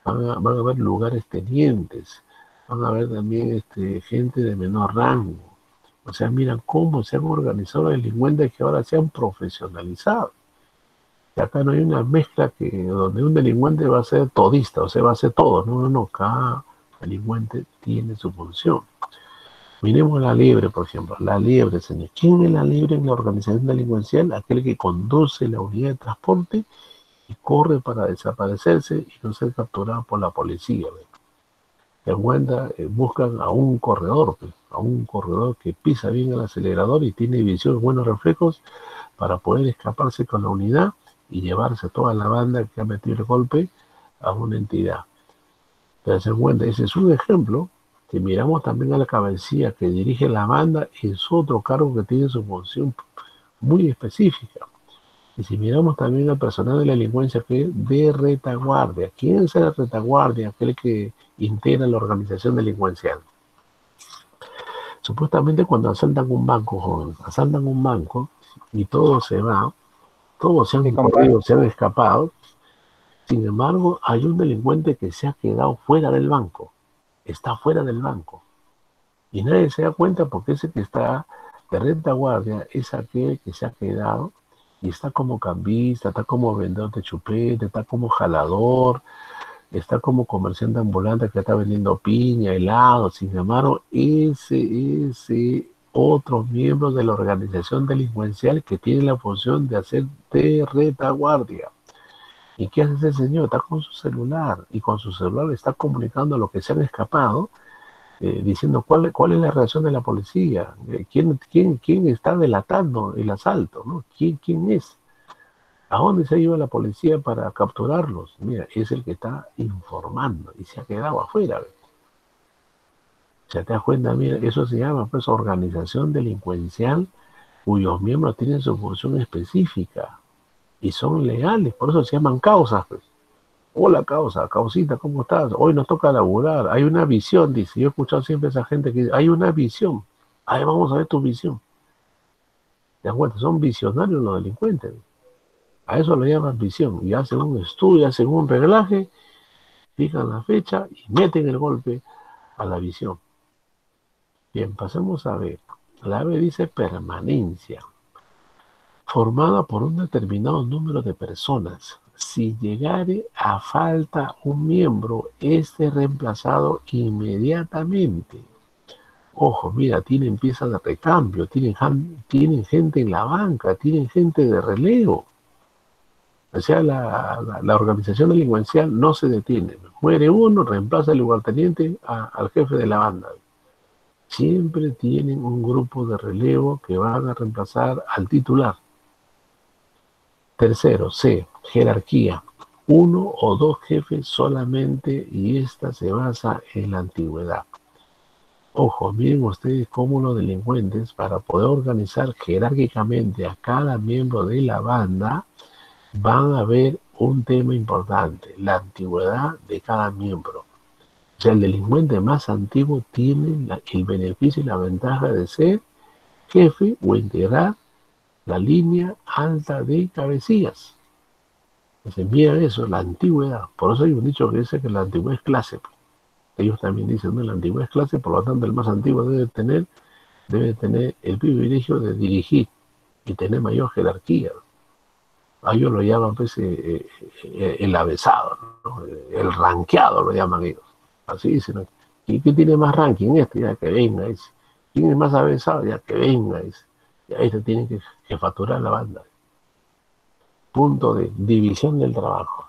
Van a haber lugares tenientes, van a haber también gente de menor rango. O sea, miran cómo se han organizado los delincuentes que ahora se han profesionalizado. Y acá no hay una mezcla donde un delincuente va a ser todista, o sea, va a ser todo. No, cada delincuente tiene su función. Miremos la liebre, por ejemplo. La liebre, señor. ¿Quién es la liebre en la organización delincuencial? Aquel que conduce la unidad de transporte y corre para desaparecerse y no ser capturado por la policía. Buscan a un corredor que pisa bien el acelerador y tiene visión, buenos reflejos para poder escaparse con la unidad y llevarse toda la banda que ha metido el golpe a una entidad. Pero se cuenta, ese es un ejemplo. Si miramos también a la cabecilla que dirige la banda, es otro cargo que tiene su función muy específica. Y si miramos también al personal de la delincuencia que es de retaguardia. ¿Quién es el retaguardia? Aquel que integra la organización delincuencial. Supuestamente cuando asaltan un banco, jóvenes, asaltan un banco y todo se va, todos se han corrido, se han escapado. Sin embargo, hay un delincuente que se ha quedado fuera del banco. Está fuera del banco. Y nadie se da cuenta porque ese que está de retaguardia es aquel que se ha quedado y está como cambista, está como vendedor de chupete, está como jalador, está como comerciante ambulante que está vendiendo piña, helado. Sin embargo, ese otros miembros de la organización delincuencial que tienen la función de hacer de retaguardia. ¿Y qué hace ese señor? Está con su celular, y con su celular está comunicando a los que se han escapado, diciendo cuál es la reacción de la policía, quién está delatando el asalto, ¿no? ¿Quién es? ¿A dónde se ha ido la policía para capturarlos? Mira, es el que está informando y se ha quedado afuera. ¿Se te das cuenta? Mira, eso se llama pues organización delincuencial cuyos miembros tienen su función específica y son legales, por eso se llaman causas. Pues. Hola causa, causita, ¿cómo estás? Hoy nos toca laburar, hay una visión, dice. Yo he escuchado siempre a esa gente que dice, hay una visión, ahí vamos a ver tu visión. ¿Te das cuenta? Son visionarios los delincuentes. A eso lo llaman visión, y hacen un estudio, hacen un reglaje, fijan la fecha y meten el golpe a la visión. Bien, pasemos a ver. La AVE dice permanencia, formada por un determinado número de personas. Si llegare a falta un miembro, este es reemplazado inmediatamente. Ojo, mira, tienen piezas de recambio, tienen gente en la banca, tienen gente de relevo. O sea, la organización delincuencial no se detiene. Muere uno, reemplaza el lugarteniente al jefe de la banda. Siempre tienen un grupo de relevo que van a reemplazar al titular. Tercero, C, jerarquía. Uno o dos jefes solamente, y esta se basa en la antigüedad. Ojo, miren ustedes cómo los delincuentes, para poder organizar jerárquicamente a cada miembro de la banda, van a ver un tema importante, la antigüedad de cada miembro. O sea, el delincuente más antiguo tiene el beneficio y la ventaja de ser jefe o integrar la línea alta de cabecillas. Entonces, mira eso, la antigüedad. Por eso hay un dicho que dice que la antigüedad es clase. Ellos también dicen, no, la antigüedad es clase, por lo tanto el más antiguo debe tener el privilegio de dirigir y tener mayor jerarquía. A ellos lo llaman pues, el avesado, ¿no? El rankeado lo llaman ellos. Así dicen. ¿Quién tiene más ranking? Ya que venga. ¿Quién es más avesado? Ya que venga. Y ahí se tiene que facturar la banda. Punto de división del trabajo.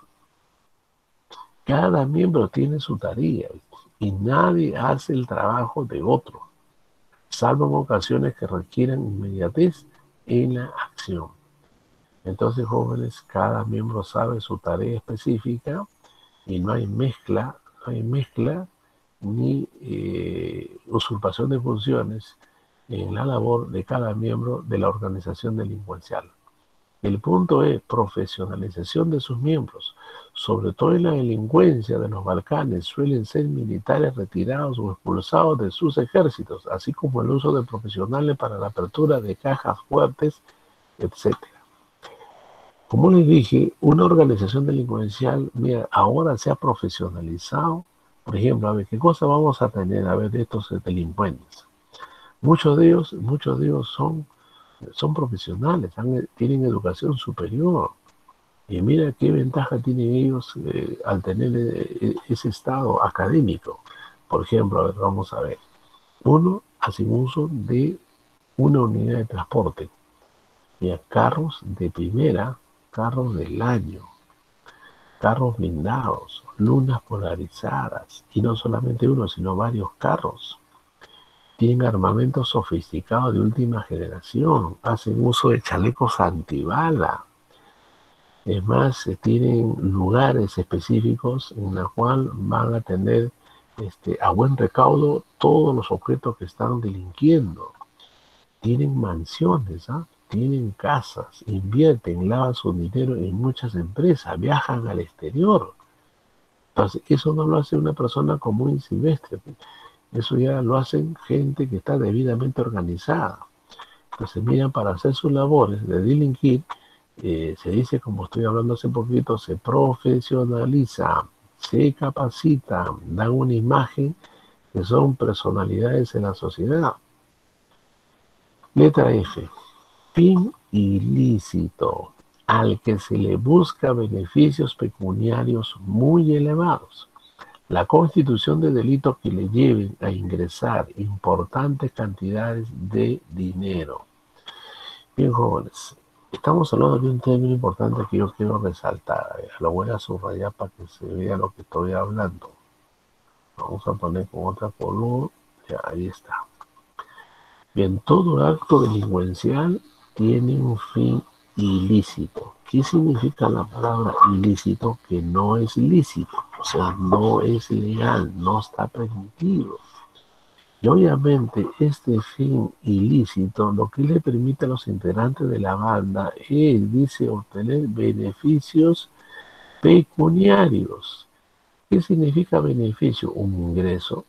Cada miembro tiene su tarea y nadie hace el trabajo de otro, salvo en ocasiones que requieran inmediatez en la acción. Entonces, jóvenes, cada miembro sabe su tarea específica y no hay mezcla ni usurpación de funciones en la labor de cada miembro de la organización delincuencial. El punto es profesionalización de sus miembros, sobre todo en la delincuencia de los Balcanes. Suelen ser militares retirados o expulsados de sus ejércitos, así como el uso de profesionales para la apertura de cajas fuertes, etc. Como les dije, una organización delincuencial, mira, ahora se ha profesionalizado. Por ejemplo, a ver, ¿qué cosa vamos a tener a ver de estos delincuentes? Muchos de ellos son profesionales, tienen educación superior. Y mira qué ventaja tienen ellos al tener ese estado académico. Por ejemplo, a ver, vamos a ver. Uno, hacen uso de una unidad de transporte. Mira, carros de primera, carros del año, carros blindados, lunas polarizadas, y no solamente uno, sino varios carros. Tienen armamento sofisticado de última generación, hacen uso de chalecos antibala. Es más, tienen lugares específicos en los cuales van a tener a buen recaudo todos los objetos que están delinquiendo. Tienen mansiones, tienen casas, invierten, lavan su dinero en muchas empresas, viajan al exterior. Entonces, eso no lo hace una persona común y silvestre. Eso ya lo hacen gente que está debidamente organizada. Entonces, miran, para hacer sus labores de delinquir, se dice, como estoy hablando hace poquito, se profesionaliza, se capacita, dan una imagen que son personalidades en la sociedad. Letra F. Fin ilícito, al que se le busca beneficios pecuniarios muy elevados. La constitución de delitos que le lleven a ingresar importantes cantidades de dinero. Bien, jóvenes, estamos hablando de un término importante que yo quiero resaltar. Lo voy a subrayar para que se vea lo que estoy hablando. Vamos a poner con otra color. Ya, ahí está. Bien, todo acto delincuencial tiene un fin ilícito. ¿Qué significa la palabra ilícito? Que no es lícito, o sea, no es legal, no está permitido. Y obviamente este fin ilícito lo que le permite a los integrantes de la banda es, dice, obtener beneficios pecuniarios. ¿Qué significa beneficio? Un ingreso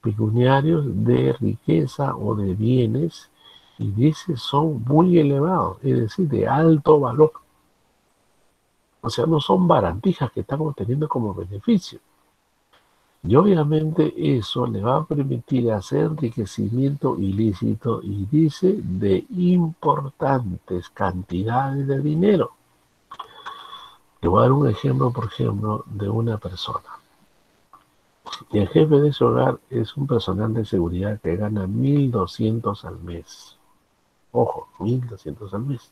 pecuniarios de riqueza o de bienes, y dice son muy elevados, es decir, de alto valor. O sea, no son barandijas que están obteniendo como beneficio. Y obviamente eso le va a permitir hacer enriquecimiento ilícito, y dice de importantes cantidades de dinero. Le voy a dar un ejemplo, por ejemplo, de una persona. Y el jefe de ese hogar es un personal de seguridad que gana 1.200 al mes. Ojo, 1.200 al mes.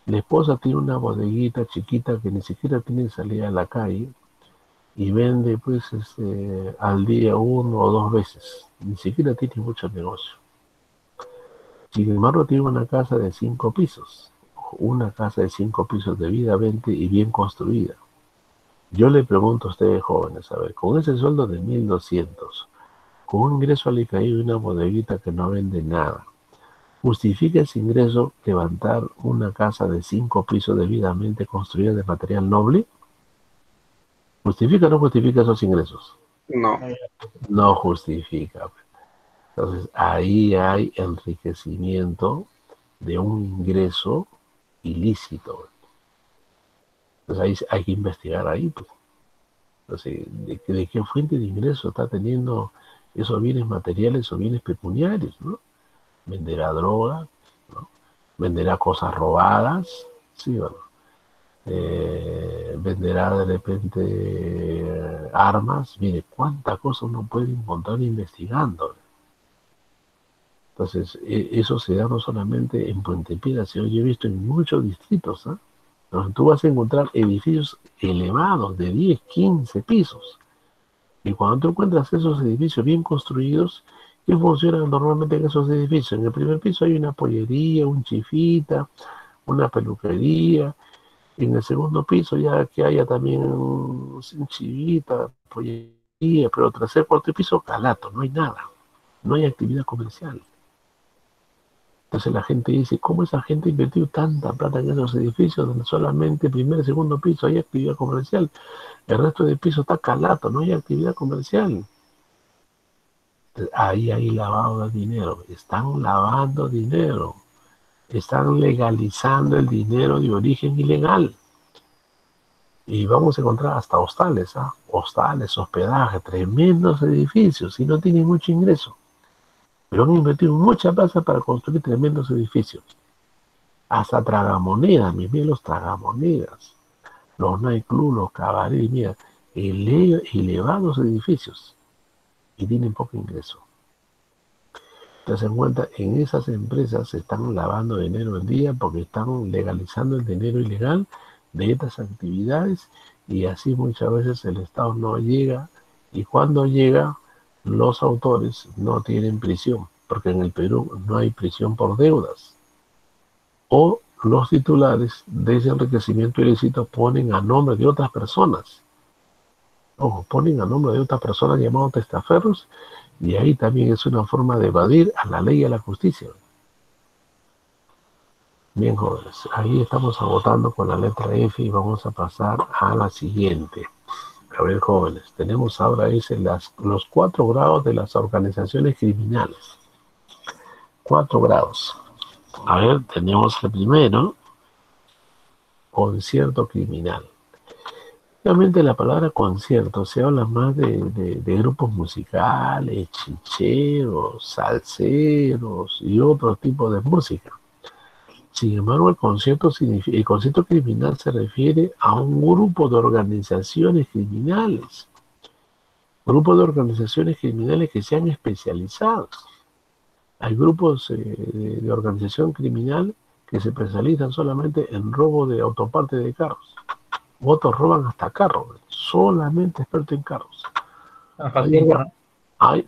La esposa tiene una bodeguita chiquita que ni siquiera tiene salida a la calle y vende pues al día 1 o 2 veces. Ni siquiera tiene mucho negocio. Sin embargo, tiene una casa de 5 pisos. Una casa de 5 pisos debidamente y bien construida. Yo le pregunto a ustedes jóvenes, a ver, con ese sueldo de 1.200, con un ingreso alicaído de una bodeguita que no vende nada, ¿justifica ese ingreso levantar una casa de 5 pisos debidamente construida de material noble? ¿Justifica o no justifica esos ingresos? No. No justifica. Entonces, ahí hay enriquecimiento de un ingreso ilícito. Entonces, hay que investigar ahí, pues. Entonces, ¿de qué fuente de ingreso está teniendo esos bienes materiales o bienes pecuniarios, ¿no? ¿Venderá droga? ¿No? ¿Venderá cosas robadas? ¿Sí o no? ¿Venderá de repente armas? Mire, cuántas cosas uno puede encontrar investigando. Entonces, eso se da no solamente en Puente Piedra, sino yo he visto en muchos distritos, ¿eh? Donde tú vas a encontrar edificios elevados de 10, 15 pisos. Y cuando tú encuentras esos edificios bien construidos, ¿qué funciona normalmente en esos edificios? En el primer piso hay una pollería, un chifita, una peluquería. En el segundo piso ya que haya también un chivita, pollería, pero tercer, cuarto piso, calato, no hay nada. No hay actividad comercial. Entonces la gente dice, ¿cómo esa gente ha invertido tanta plata en esos edificios donde solamente primer y segundo piso hay actividad comercial? El resto del piso está calato, no hay actividad comercial. Entonces, ahí hay lavado de dinero. Están lavando dinero. Están legalizando el dinero de origen ilegal. Y vamos a encontrar hasta hostales, ¿ah? Hostales, hospedaje, tremendos edificios y no tienen mucho ingreso. Pero han invertido mucha plata para construir tremendos edificios. Hasta tragamonedas, miren los tragamonedas, los nightclubs, los cabarets, mira, elevados edificios y tienen poco ingreso. Te das cuenta, en esas empresas se están lavando dinero en día porque están legalizando el dinero ilegal de estas actividades y así muchas veces el Estado no llega y cuando llega los autores no tienen prisión porque en el Perú no hay prisión por deudas o los titulares de ese enriquecimiento ilícito ponen a nombre de otras personas. Ojo, ponen a nombre de otras personas llamados testaferros y ahí también es una forma de evadir a la ley y a la justicia. Bien, jóvenes, ahí estamos agotando con la letra F y vamos a pasar a la siguiente. A ver, jóvenes, tenemos ahora los 4 grados de las organizaciones criminales. 4 grados. A ver, tenemos el primero, concierto criminal. Realmente la palabra concierto se habla más de grupos musicales, chicheros, salseros y otro tipo de música. Sin embargo, el concierto criminal se refiere a un grupo de organizaciones criminales grupos de organizaciones criminales que se han especializado. Hay grupos de organización criminal que se especializan solamente en robo de autopartes de carros. Otros roban hasta carros, solamente expertos en carros.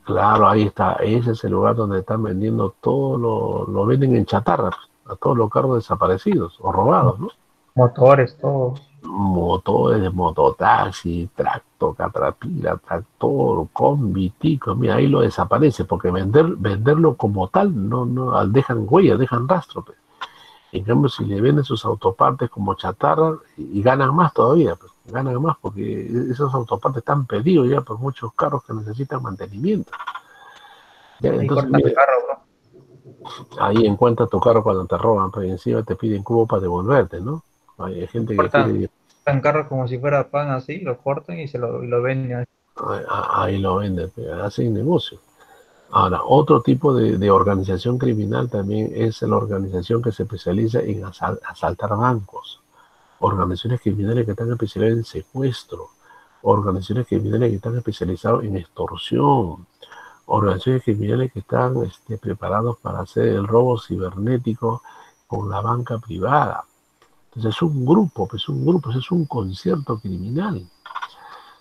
Claro, ahí está. Ese es el lugar donde están vendiendo todo, lo venden en chatarra, a todos los carros desaparecidos o robados, ¿no? Motores, todo. Motores, mototaxi, tractor, catrapila, tractor, combi, tico, mira, ahí lo desaparece, porque venderlo como tal, no dejan huellas, dejan rastro. Pues. En cambio, si le venden sus autopartes como chatarra, y ganan más todavía, pues, ganan más porque esos autopartes están pedidos ya por muchos carros que necesitan mantenimiento. Ya, entonces, mire, ahí encuentras tu carro cuando te roban, pero encima te piden cubo para devolverte, ¿no? Hay gente que pide... Cortan carro como si fuera pan así, lo cortan y lo venden. Ahí lo venden, hacen negocio. Ahora, otro tipo de organización criminal también es la organización que se especializa en asaltar bancos. Organizaciones criminales que están especializadas en secuestro. Organizaciones criminales que están especializadas en extorsión. Organizaciones criminales que están preparados para hacer el robo cibernético con la banca privada. Entonces es un grupo, es un concierto criminal.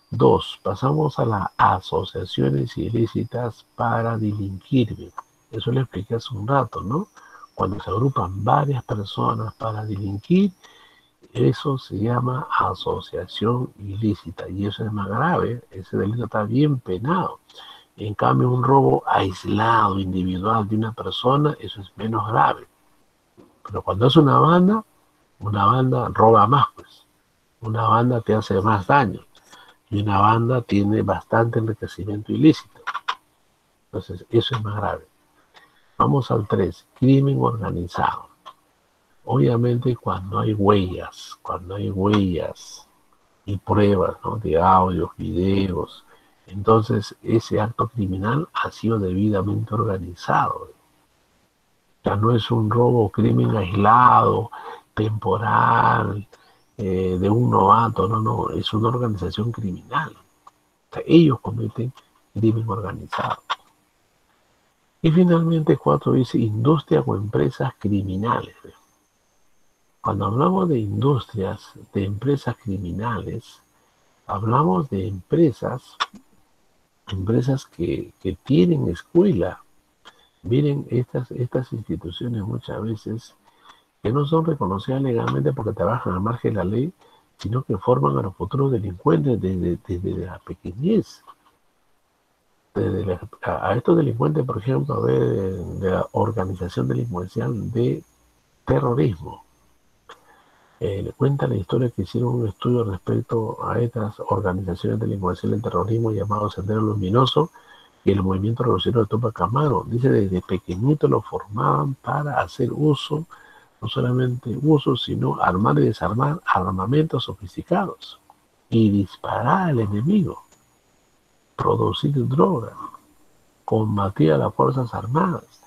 2. Pasamos a las asociaciones ilícitas para delinquir. Eso le expliqué hace un rato, ¿no? Cuando se agrupan varias personas para delinquir, eso se llama asociación ilícita y eso es más grave, ese delito está bien penado. En cambio, un robo aislado, individual de una persona, eso es menos grave. Pero cuando es una banda roba más, pues. Una banda te hace más daño. Y una banda tiene bastante enriquecimiento ilícito. Entonces, eso es más grave. Vamos al 3, crimen organizado. Obviamente, cuando hay huellas y pruebas, ¿no?, de audios, videos, entonces ese acto criminal ha sido debidamente organizado. O sea, no es un robo o crimen aislado, temporal, de un novato, no, es una organización criminal. O sea, ellos cometen crimen organizado. Y finalmente 4 dice industria o empresas criminales. Cuando hablamos de industrias, de empresas criminales, hablamos de empresas que tienen escuela. Miren, estas instituciones muchas veces que no son reconocidas legalmente porque trabajan al margen de la ley, sino que forman a los futuros delincuentes desde la pequeñez. A estos delincuentes, por ejemplo, de la organización delincuencial de terrorismo. Le cuenta la historia que hicieron un estudio respecto a estas organizaciones delincuenciales del terrorismo llamado Sendero Luminoso y el movimiento revolucionario de Tupac Amaru. Dice desde pequeñito lo formaban para hacer uso, no solamente uso, sino armar y desarmar armamentos sofisticados y disparar al enemigo, producir droga, combatir a las Fuerzas Armadas.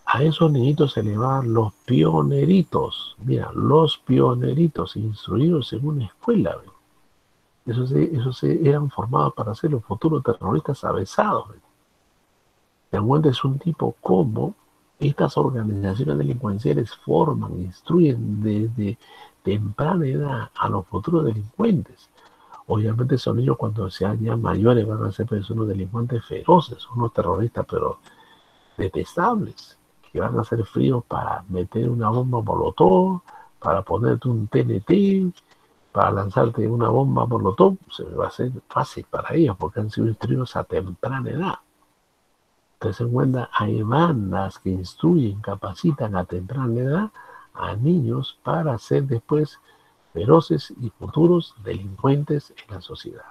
A esos niñitos se le llamaban los pioneritos. Mira, los pioneritos instruidos en una escuela. Esos eran formados para ser los futuros terroristas avesados. Te encuentras un tipo como estas organizaciones delincuenciales forman, instruyen desde temprana edad a los futuros delincuentes. Obviamente son ellos cuando sean ya mayores van a ser unos delincuentes feroces, unos terroristas pero detestables, que van a ser fríos para meter una bomba molotov, para ponerte un TNT, para lanzarte una bomba molotov. Se va a hacer fácil para ellos porque han sido instruidos a temprana edad. Entonces en cuenta, hay bandas que instruyen, capacitan a temprana edad a niños para ser después feroces y futuros delincuentes en la sociedad.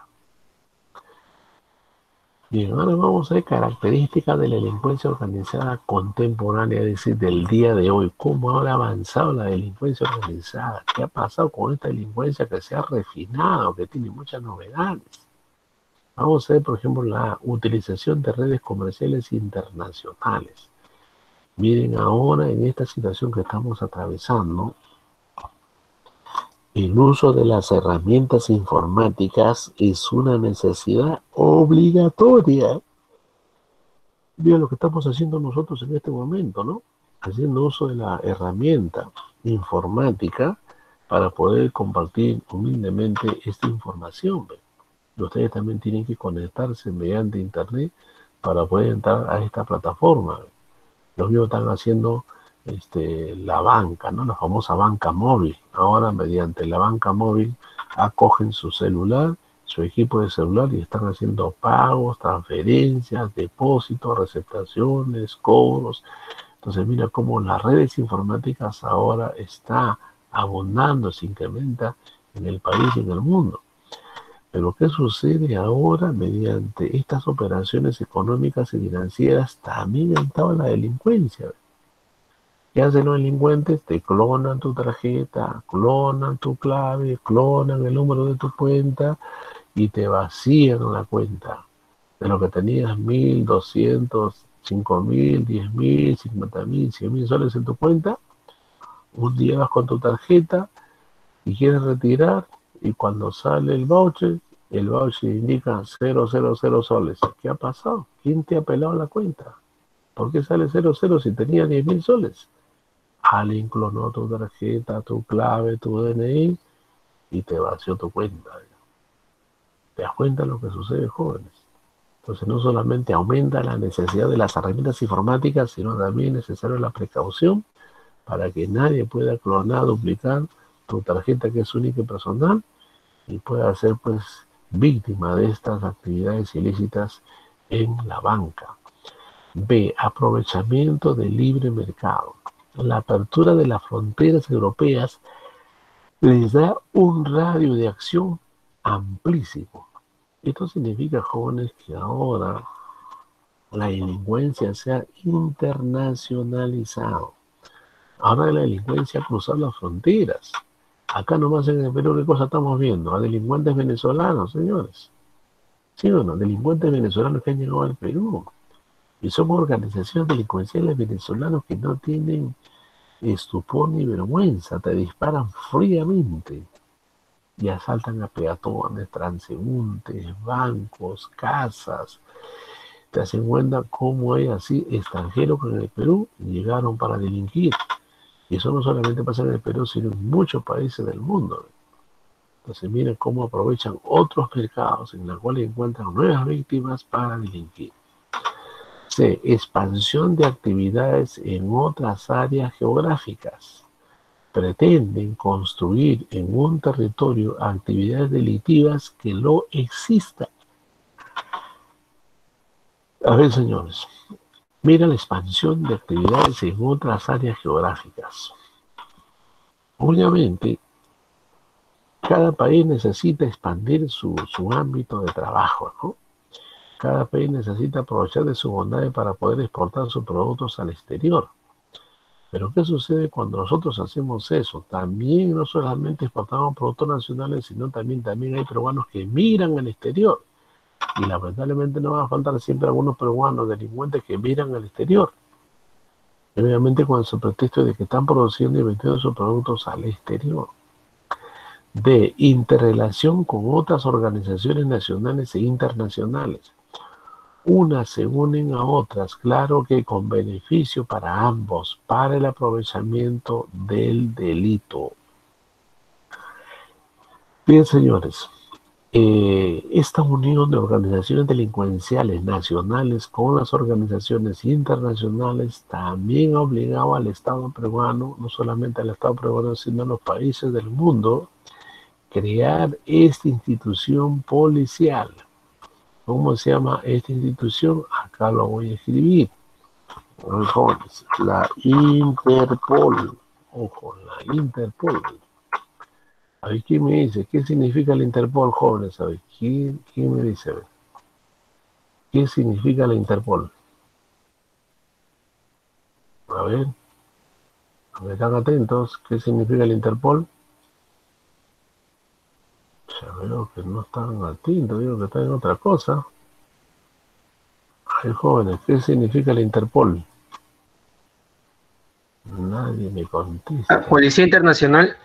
Bien, ahora vamos a ver características de la delincuencia organizada contemporánea, es decir, del día de hoy. ¿Cómo ha avanzado la delincuencia organizada? ¿Qué ha pasado con esta delincuencia que se ha refinado, que tiene muchas novedades? Vamos a ver, por ejemplo, la utilización de redes comerciales internacionales. Miren, ahora en esta situación que estamos atravesando, El uso de las herramientas informáticas es una necesidad obligatoria. Mira lo que estamos haciendo nosotros en este momento, ¿no? Haciendo uso de la herramienta informática para poder compartir humildemente esta información. Y ustedes también tienen que conectarse mediante internet para poder entrar a esta plataforma. Los mismos están haciendo la banca, ¿no? La famosa banca móvil. Ahora, mediante la banca móvil, acogen su celular, su equipo de celular y están haciendo pagos, transferencias, depósitos, receptaciones, cobros. Entonces, mira cómo las redes informáticas ahora está abundando, se incrementa en el país y en el mundo. Pero ¿qué sucede ahora? Mediante estas operaciones económicas y financieras también entraba la delincuencia. ¿Qué hacen los delincuentes? Te clonan tu tarjeta, clonan tu clave, clonan el número de tu cuenta y te vacían la cuenta. De lo que tenías 1.200, 5.000, 10.000, 50.000, 100.000 soles en tu cuenta, un día vas con tu tarjeta y quieres retirar y cuando sale el voucher indica 000 soles. ¿Qué ha pasado? ¿Quién te ha pelado la cuenta? ¿Por qué sale 00 si tenía 10.000 soles? Alguien clonó tu tarjeta, tu clave, tu DNI y te vació tu cuenta. ¿Te das cuenta de lo que sucede, jóvenes? Entonces no solamente aumenta la necesidad de las herramientas informáticas, sino también es necesaria la precaución para que nadie pueda clonar, duplicar tu tarjeta que es única y personal y pueda ser pues víctima de estas actividades ilícitas en la banca. B. Aprovechamiento del libre mercado. La apertura de las fronteras europeas les da un radio de acción amplísimo. Esto significa, jóvenes, que ahora la delincuencia se ha internacionalizado. Ahora la delincuencia ha cruzado las fronteras. Acá nomás en el Perú, ¿qué cosa estamos viendo? A delincuentes venezolanos, señores. ¿Sí o no? Delincuentes venezolanos que han llegado al Perú. Y somos organizaciones delincuenciales venezolanos que no tienen estupor ni vergüenza, te disparan fríamente y asaltan a peatones, transeúntes, bancos, casas. Te hacen cuenta cómo hay así extranjeros que en el Perú llegaron para delinquir. Y eso no solamente pasa en el Perú, sino en muchos países del mundo. Entonces miren cómo aprovechan otros mercados en los cuales encuentran nuevas víctimas para delinquir. C. Expansión de actividades en otras áreas geográficas. Pretenden construir en un territorio actividades delictivas que no existan. A ver, señores, mira la expansión de actividades en otras áreas geográficas. Obviamente, cada país necesita expandir su ámbito de trabajo, ¿no? Cada país necesita aprovechar de su bondad para poder exportar sus productos al exterior. Pero ¿qué sucede cuando nosotros hacemos eso? También no solamente exportamos productos nacionales, sino también hay peruanos que migran al exterior. Y lamentablemente no va a faltar siempre algunos peruanos delincuentes que migran al exterior. Y obviamente con el pretexto de que están produciendo y vendiendo sus productos al exterior. D. Interrelación con otras organizaciones nacionales e internacionales. Unas se unen a otras, claro que con beneficio para ambos, para el aprovechamiento del delito. Bien, señores, esta unión de organizaciones delincuenciales nacionales con las organizaciones internacionales también ha obligado al Estado peruano, no solamente al Estado peruano, sino a los países del mundo, crear esta institución policial. ¿Cómo se llama esta institución? Acá lo voy a escribir. Jóvenes, la Interpol. Ojo, la Interpol. A ver, ¿quién me dice? ¿Qué significa la Interpol, jóvenes? A ver, ¿quién me dice? A ver. ¿Qué significa la Interpol? A ver, están atentos. ¿Qué significa la Interpol? Ya veo que no están atentos, digo que están en otra cosa. Ay, jóvenes, ¿qué significa la Interpol? Nadie me contesta. Policía Internacional.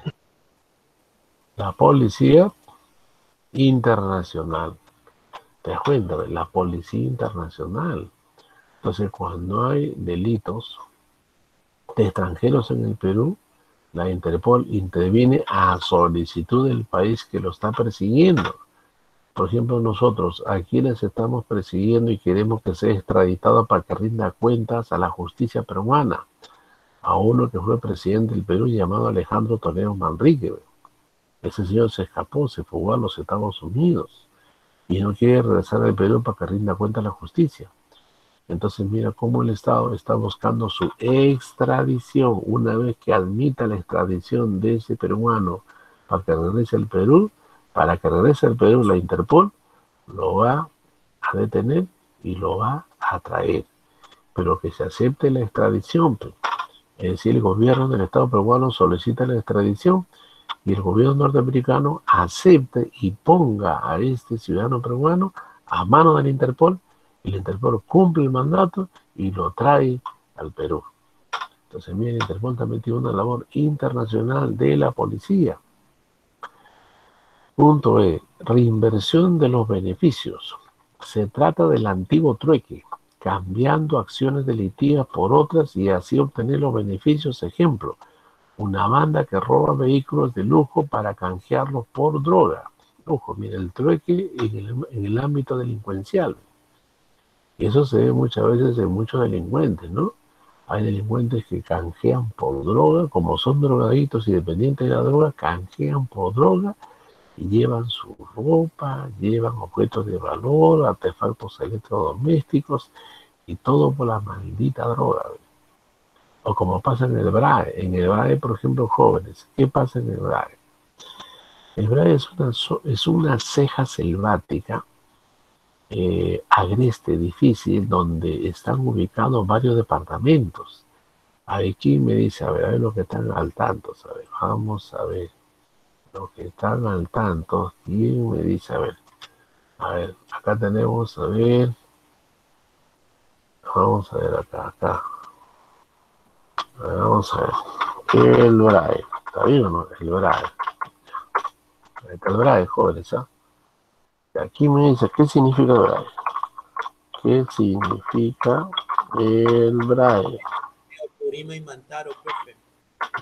La policía internacional. ¿Te das cuenta? La policía internacional. Entonces, cuando hay delitos de extranjeros en el Perú, la Interpol interviene a solicitud del país que lo está persiguiendo. Por ejemplo, nosotros, a quienes estamos persiguiendo y queremos que sea extraditado para que rinda cuentas a la justicia peruana, a uno que fue presidente del Perú llamado Alejandro Toledo Manrique. Ese señor se escapó, se fugó a los Estados Unidos y no quiere regresar al Perú para que rinda cuenta a la justicia. Entonces mira cómo el Estado está buscando su extradición. Una vez que admita la extradición de ese peruano para que regrese al Perú, para que regrese al Perú, la Interpol lo va a detener y lo va a traer. Pero que se acepte la extradición. Es decir, el gobierno del Estado peruano solicita la extradición y el gobierno norteamericano acepte y ponga a este ciudadano peruano a mano del Interpol, y el Interpol cumple el mandato y lo trae al Perú. Entonces, mira, el Interpol también tiene una labor internacional de la policía. Punto E. Reinversión de los beneficios. Se trata del antiguo trueque, cambiando acciones delictivas por otras y así obtener los beneficios. Ejemplo, una banda que roba vehículos de lujo para canjearlos por droga. Ojo, mira, el trueque en el ámbito delincuencial. Y eso se ve muchas veces en muchos delincuentes, ¿no? Hay delincuentes que canjean por droga, como son drogaditos y dependientes de la droga, canjean por droga y llevan su ropa, llevan objetos de valor, artefactos electrodomésticos y todo por la maldita droga. O como pasa en el BRAE. En el BRAE, por ejemplo, jóvenes. ¿Qué pasa en el BRAE? El BRAE es una ceja selvática agreste, difícil, donde están ubicados varios departamentos. Aquí me dice, a ver lo que están al tanto, ¿sabes? Vamos a ver, los que están al tanto, ¿quién me dice? A ver, acá tenemos, a ver, vamos a ver acá. A ver, vamos a ver, el BRAE, ¿está bien o no? El BRAE. Ahí está el BRAE, jóvenes, ¿ah? Aquí me dice, ¿qué significa el BRAE? ¿Qué significa el BRAE? Apurímac y Mantaro, profe.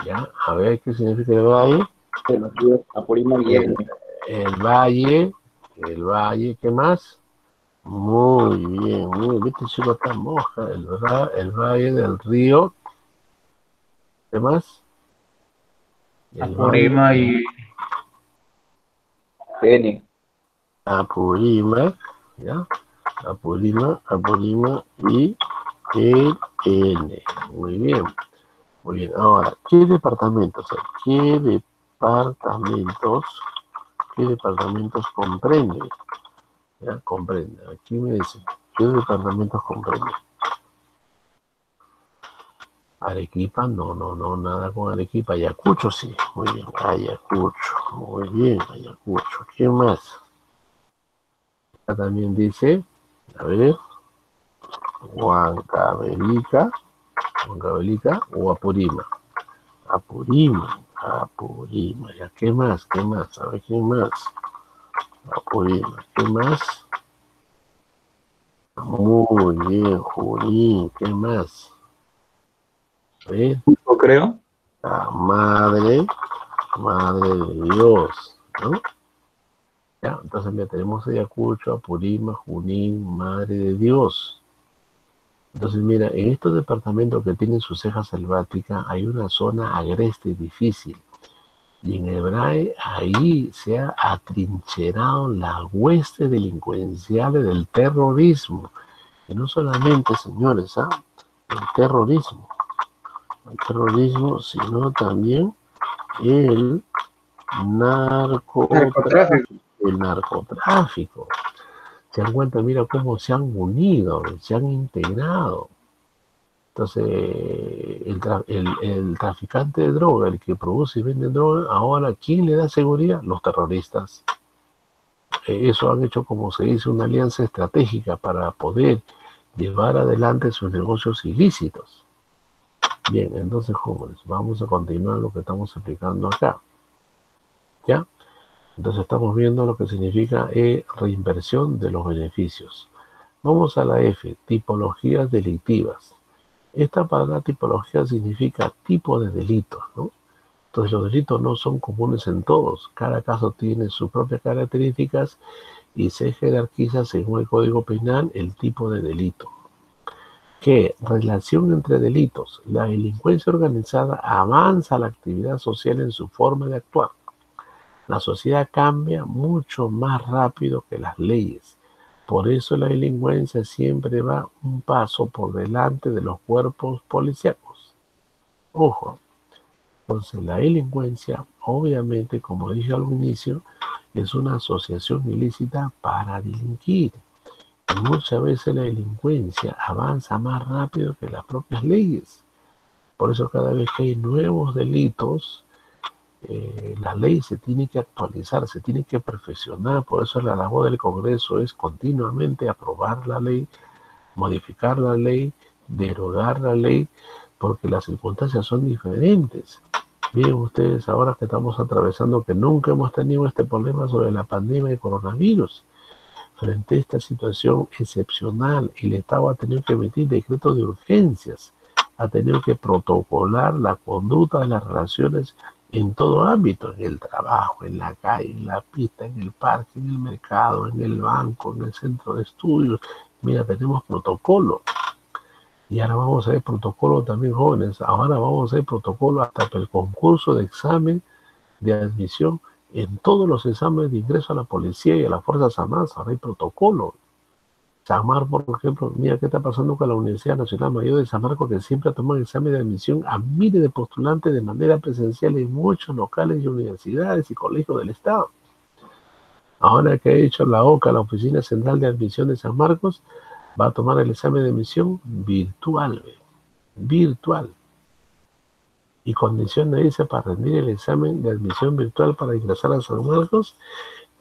Ya, a ver qué significa el BRAE. De los ríos Apurímac y Egui. El valle, ¿qué más? Muy bien, viste, chico, está moja. El valle del río, ¿qué más? El Apurímac y Beni. Apurímac, ¿ya? Apurímac y el N. Muy bien. Muy bien. Ahora, ¿qué departamentos? ¿Qué departamentos comprende? ¿Ya? Comprende. Aquí me dice, ¿qué departamentos comprende? Arequipa, no, nada con Arequipa. Ayacucho, sí. Muy bien, Ayacucho. Muy bien, Ayacucho. ¿Qué más? Acá también dice, a ver, Huancavelica o Apurímac. Apurímac. ¿Ya qué más? A ver, ¿qué más? Apurímac. ¿Qué más? Muy bien, Junín. ¿Qué más? A ver, Yo creo. la madre de Dios, ¿no? Ya, entonces ya tenemos Ayacucho, Apurímac, Junín, Madre de Dios. Entonces, mira, en estos departamentos que tienen su ceja selvática hay una zona agreste y difícil. Y en el BRAE, ahí se ha atrincherado la hueste delincuencial del terrorismo. Y no solamente, señores, el terrorismo, sino también el narcotráfico. Se dan cuenta, mira cómo se han unido, se han integrado. Entonces, el traficante de droga, el que produce y vende droga, ahora, ¿quién le da seguridad? Los terroristas. Eso han hecho, como se dice, una alianza estratégica para poder llevar adelante sus negocios ilícitos. Bien, entonces, jóvenes, vamos a continuar lo que estamos explicando acá. ¿Ya? Entonces estamos viendo lo que significa reinversión de los beneficios. Vamos a la F, tipologías delictivas. Esta palabra tipología significa tipo de delitos, ¿no? Entonces los delitos no son comunes en todos. Cada caso tiene sus propias características y se jerarquiza según el Código Penal el tipo de delito. ¿Qué? Relación entre delitos. La delincuencia organizada avanza la actividad social en su forma de actuar. La sociedad cambia mucho más rápido que las leyes. Por eso la delincuencia siempre va un paso por delante de los cuerpos policíacos. Ojo, entonces la delincuencia, obviamente, como dije al inicio, es una asociación ilícita para delinquir. Y muchas veces la delincuencia avanza más rápido que las propias leyes. Por eso cada vez que hay nuevos delitos, la ley se tiene que actualizar, se tiene que perfeccionar. Por eso la labor del Congreso es continuamente aprobar la ley, modificar la ley, derogar la ley, porque las circunstancias son diferentes. Miren ustedes ahora que estamos atravesando, que nunca hemos tenido este problema sobre la pandemia de coronavirus. Frente a esta situación excepcional, el Estado ha tenido que emitir decretos de urgencias, ha tenido que protocolar la conducta de las relaciones en todo ámbito, en el trabajo, en la calle, en la pista, en el parque, en el mercado, en el banco, en el centro de estudios. Mira, tenemos protocolo. Y ahora vamos a ver protocolo también, jóvenes. Ahora vamos a ver protocolo hasta para el concurso de examen de admisión. En todos los exámenes de ingreso a la policía y a las Fuerzas Armadas ahora hay protocolo. San Marcos, por ejemplo, mira qué está pasando con la Universidad Nacional Mayor de San Marcos, que siempre ha tomado examen de admisión a miles de postulantes de manera presencial en muchos locales y universidades y colegios del Estado. Ahora que ha hecho la OCA, la Oficina Central de Admisión de San Marcos, va a tomar el examen de admisión virtual. Virtual. Y condiciones dice para rendir el examen de admisión virtual para ingresar a San Marcos,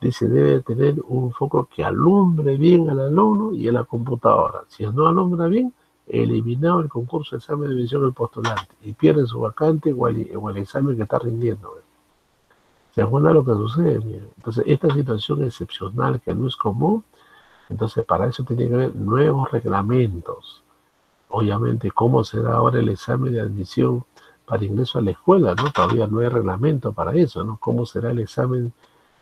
dice debe tener un foco que alumbre bien al alumno y a la computadora. Si no alumbra bien, eliminado el concurso de examen de admisión del postulante y pierde su vacante o el examen que está rindiendo. ¿Se acuerdan lo que sucede? Miren. Entonces, esta situación excepcional que no es común, entonces para eso tiene que haber nuevos reglamentos. Obviamente, ¿cómo será ahora el examen de admisión para ingreso a la escuela? ¿No? Todavía no hay reglamento para eso, ¿no? ¿Cómo será el examen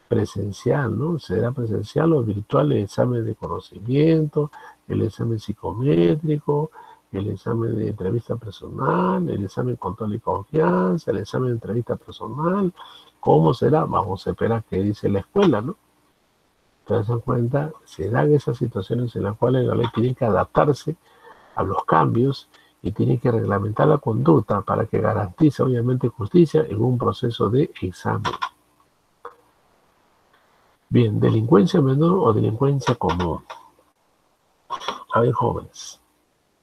presencial, ¿no? ¿Será presencial o virtual el examen de conocimiento, el examen psicométrico, el examen de entrevista personal, el examen control y confianza, el examen de entrevista personal? ¿Cómo será? Vamos a esperar qué dice la escuela, ¿no? ¿Te das cuenta? Se dan esas situaciones en las cuales la ley tiene que adaptarse a los cambios y tiene que reglamentar la conducta para que garantice obviamente justicia en un proceso de examen. Bien, delincuencia menor o delincuencia común. A ver, jóvenes,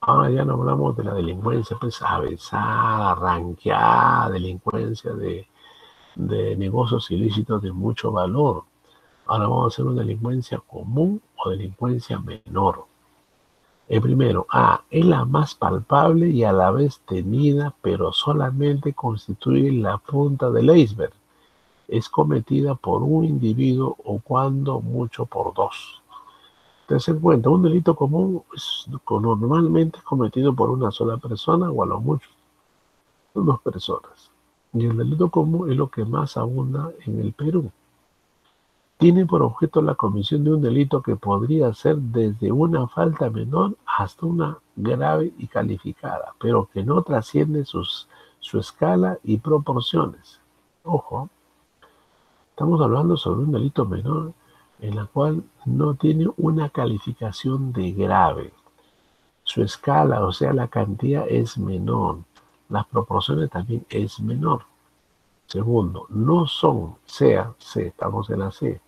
ahora ya no hablamos de la delincuencia pues avanzada, ranqueada, delincuencia de negocios ilícitos de mucho valor. Ahora vamos a hacer una delincuencia común o delincuencia menor. El primero, es la más palpable y a la vez temida, pero solamente constituye la punta del iceberg. Es cometida por un individuo o cuando mucho por dos. Tened en cuenta, un delito común normalmente es cometido por una sola persona o a lo mucho dos personas. Y el delito común es lo que más abunda en el Perú. Tiene por objeto la comisión de un delito que podría ser desde una falta menor hasta una grave y calificada, pero que no trasciende su escala y proporciones. Ojo, estamos hablando sobre un delito menor en la cual no tiene una calificación de grave. Su escala, o sea, la cantidad es menor. Las proporciones también es menor. Segundo, no son C, estamos en la C.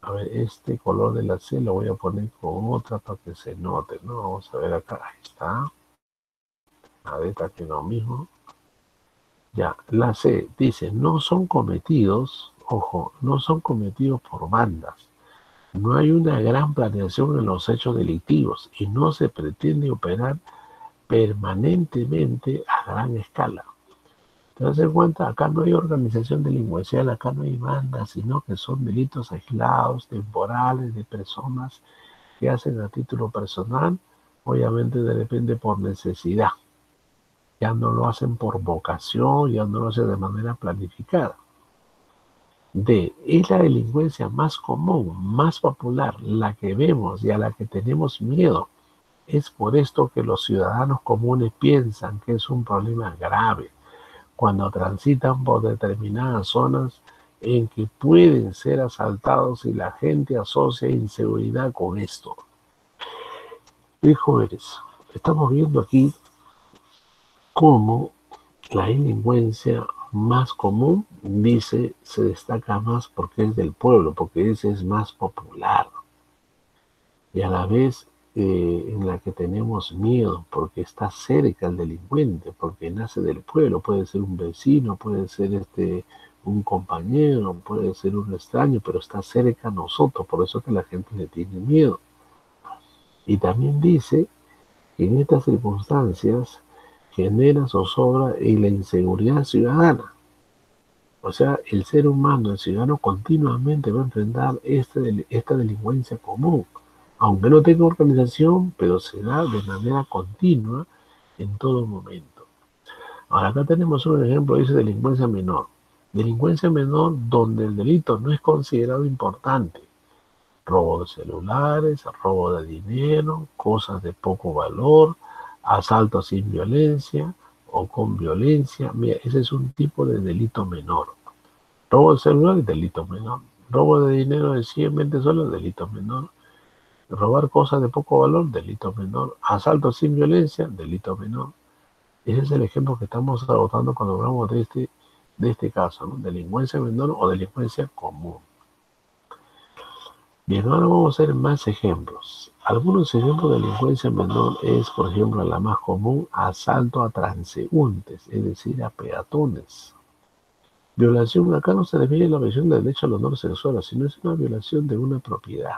A ver, este color de la C lo voy a poner con otra para que se note, ¿no? Vamos a ver acá, ahí está. A ver, está aquí lo mismo. Ya, la C dice, no son cometidos, ojo, no son cometidos por bandas. No hay una gran planeación en los hechos delictivos y no se pretende operar permanentemente a gran escala. ¿Te das cuenta? Acá no hay organización delincuencial, acá no hay bandas, sino que son delitos aislados, temporales, de personas que hacen a título personal, obviamente de repente por necesidad. Ya no lo hacen por vocación, ya no lo hacen de manera planificada. Es la delincuencia más común, más popular, la que vemos y a la que tenemos miedo. Es por esto que los ciudadanos comunes piensan que es un problema grave cuando transitan por determinadas zonas en que pueden ser asaltados y la gente asocia inseguridad con esto. Jóvenes, estamos viendo aquí cómo la delincuencia más común, dice, se destaca más porque es del pueblo, porque ese es más popular. Y a la vez en la que tenemos miedo, porque está cerca el delincuente, porque nace del pueblo, puede ser un vecino, puede ser un compañero, puede ser un extraño, pero está cerca a nosotros, por eso que la gente le tiene miedo. Y también dice que en estas circunstancias genera zozobra y la inseguridad ciudadana. O sea, el ser humano, el ciudadano, continuamente va a enfrentar esta delincuencia común, aunque no tenga organización, pero se da de manera continua en todo momento. Ahora, acá tenemos un ejemplo, dice delincuencia menor. Delincuencia menor donde el delito no es considerado importante. Robo de celulares, robo de dinero, cosas de poco valor, asalto sin violencia o con violencia. Mira, ese es un tipo de delito menor. Robo de celular es delito menor. Robo de dinero de 100, 20 soles, delito menor. Robar cosas de poco valor, delito menor. Asalto sin violencia, delito menor. Ese es el ejemplo que estamos adoptando cuando hablamos de este caso, ¿no? Delincuencia menor o delincuencia común. Bien, ahora vamos a ver más ejemplos. Algunos ejemplos de delincuencia menor es, por ejemplo, la más común, asalto a transeúntes, es decir, a peatones. Violación, acá no se refiere a la violación del derecho al honor sexual, sino es una violación de una propiedad.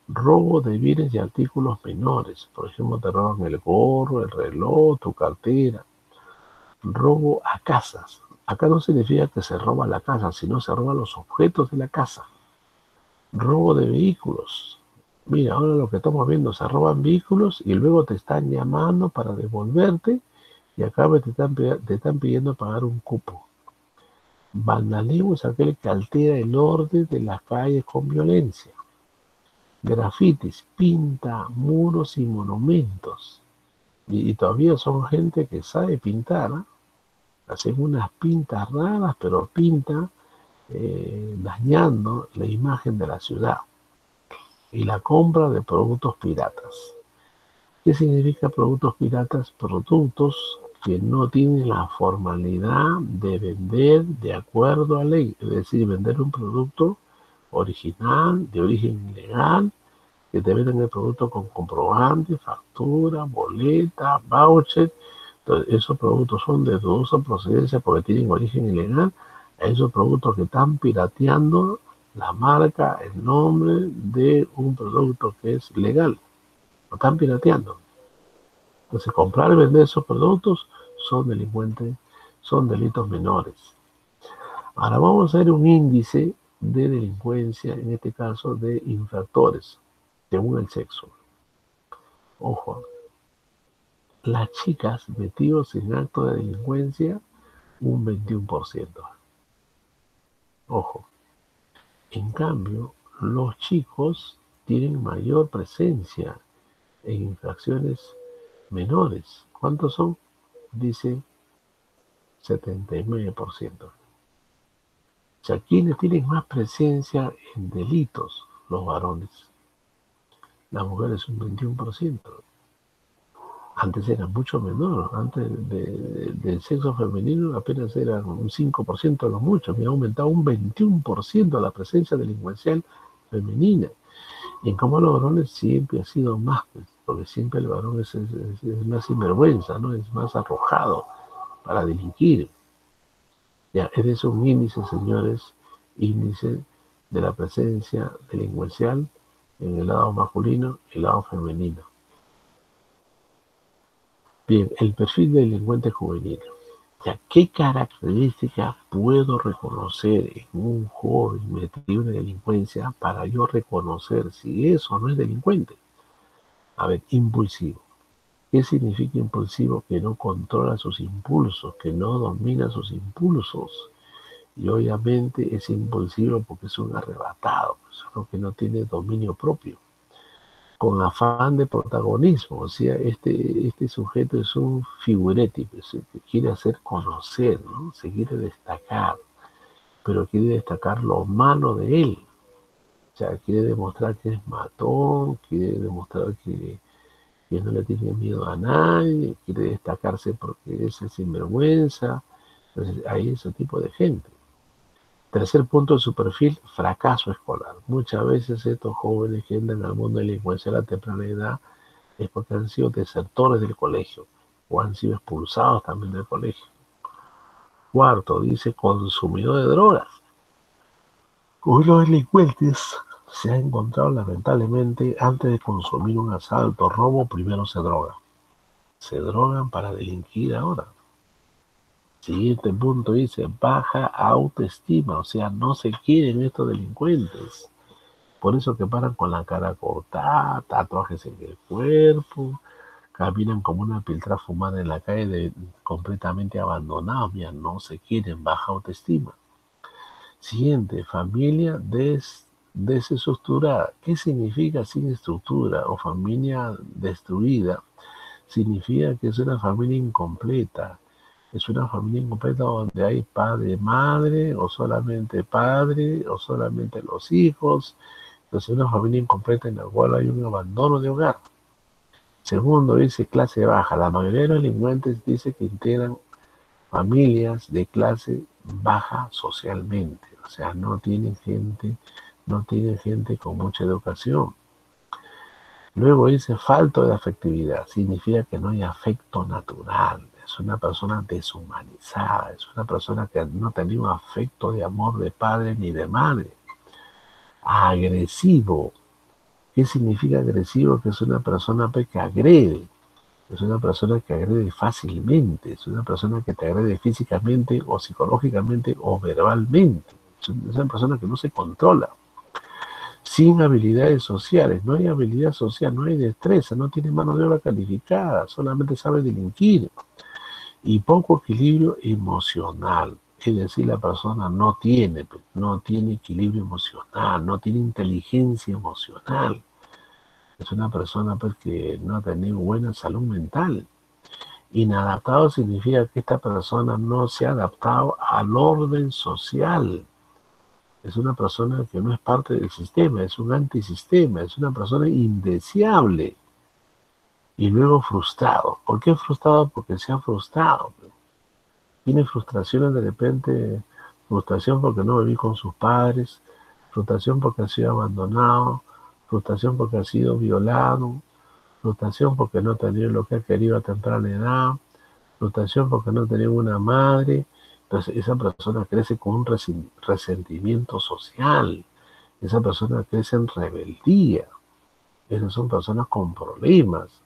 Robo de bienes y artículos menores, por ejemplo, te roban el gorro, el reloj, tu cartera. Robo a casas. Acá no significa que se roba la casa, sino se roban los objetos de la casa. Robo de vehículos. Mira, ahora lo que estamos viendo, se roban vehículos y luego te están llamando para devolverte y acá te están pidiendo pagar un cupo. Vandalismo es aquel que altera el orden de las calles con violencia. Grafitis, pinta muros y monumentos. Y todavía son gente que sabe pintar, ¿eh? Hacen unas pintas raras, pero pinta dañando la imagen de la ciudad. Y la compra de productos piratas. ¿Qué significa productos piratas? Productos que no tienen la formalidad de vender de acuerdo a ley, es decir, vender un producto original, de origen legal, que te venden el producto con comprobante, factura, boleta, voucher. Entonces, esos productos son de dudosa procedencia porque tienen origen ilegal. Esos productos que están pirateando la marca, el nombre de un producto que es legal. Lo están pirateando. Entonces, comprar y vender esos productos son delitos menores. Ahora vamos a ver un índice de delincuencia, en este caso de infractores, según el sexo. Ojo, las chicas metidas en actos de delincuencia, un 21%. Ojo, en cambio, los chicos tienen mayor presencia en infracciones menores. ¿Cuántos son? Dice 79%. O sea, ¿quiénes tienen más presencia en delitos? Los varones. Las mujeres un 21%. Antes era mucho menor. Antes del sexo femenino apenas era un 5% a lo mucho. Me ha aumentado un 21% la presencia delincuencial femenina. Y en cambio los varones siempre ha sido más, porque siempre el varón es más sinvergüenza, ¿no? Es más arrojado para delinquir. Ya, ese es un índice, señores, índice de la presencia delincuencial en el lado masculino y el lado femenino. Bien, el perfil del delincuente juvenil. O sea, ¿qué características puedo reconocer en un joven metido en delincuencia para yo reconocer si eso no es delincuente? A ver, impulsivo. ¿Qué significa impulsivo? Que no controla sus impulsos, que no domina sus impulsos. Y obviamente es impulsivo porque es un arrebatado, solo que no tiene dominio propio. Con afán de protagonismo, o sea, este sujeto es un figuretti, que quiere hacer conocer, ¿no? Se quiere destacar, pero quiere destacar lo malo de él. O sea, quiere demostrar que es matón, quiere demostrar que no le tiene miedo a nadie, quiere destacarse porque es el sinvergüenza. Entonces, hay ese tipo de gente. Tercer punto de su perfil, fracaso escolar. Muchas veces estos jóvenes que entran al mundo de la delincuencia a la temprana edad es porque han sido desertores del colegio o han sido expulsados también del colegio. Cuarto, dice consumidor de drogas. Hoy los delincuentes se han encontrado lamentablemente antes de consumir un asalto o robo, primero se drogan. Se drogan para delinquir ahora. Siguiente punto dice baja autoestima, o sea, no se quieren estos delincuentes. Por eso que paran con la cara cortada, tatuajes en el cuerpo, caminan como una piltra fumada en la calle completamente abandonados. Mira, no se quieren, baja autoestima. Siguiente, familia desestructurada. ¿Qué significa sin estructura o familia destruida? Significa que es una familia incompleta. Es una familia incompleta donde hay padre, madre, o solamente padre, o solamente los hijos. Entonces, una familia incompleta en la cual hay un abandono de hogar. Segundo, dice clase baja. La mayoría de los delincuentes dice que integran familias de clase baja socialmente. O sea, no tienen gente con mucha educación. Luego dice falta de afectividad. Significa que no hay afecto natural. Es una persona deshumanizada. Es una persona que no ha tenido un afecto de amor de padre ni de madre. Agresivo. ¿Qué significa agresivo? Que es una persona que agrede. Es una persona que agrede fácilmente. Es una persona que te agrede físicamente o psicológicamente o verbalmente. Es una persona que no se controla. Sin habilidades sociales. No hay habilidad social, no hay destreza, no tiene mano de obra calificada, solamente sabe delinquir. Y poco equilibrio emocional. Es decir, la persona no tiene equilibrio emocional, no tiene inteligencia emocional. Es una persona que no ha tenido buena salud mental. Inadaptado significa que esta persona no se ha adaptado al orden social. Es una persona que no es parte del sistema, es un antisistema, es una persona indeseable. Y luego frustrado. ¿Por qué frustrado? Porque se ha frustrado. Tiene frustraciones de repente, frustración porque no viví con sus padres, frustración porque ha sido abandonado, frustración porque ha sido violado, frustración porque no ha tenido lo que ha querido a temprana edad, frustración porque no ha tenido una madre. Entonces esa persona crece con un resentimiento social, esa persona crece en rebeldía. Esas son personas con problemas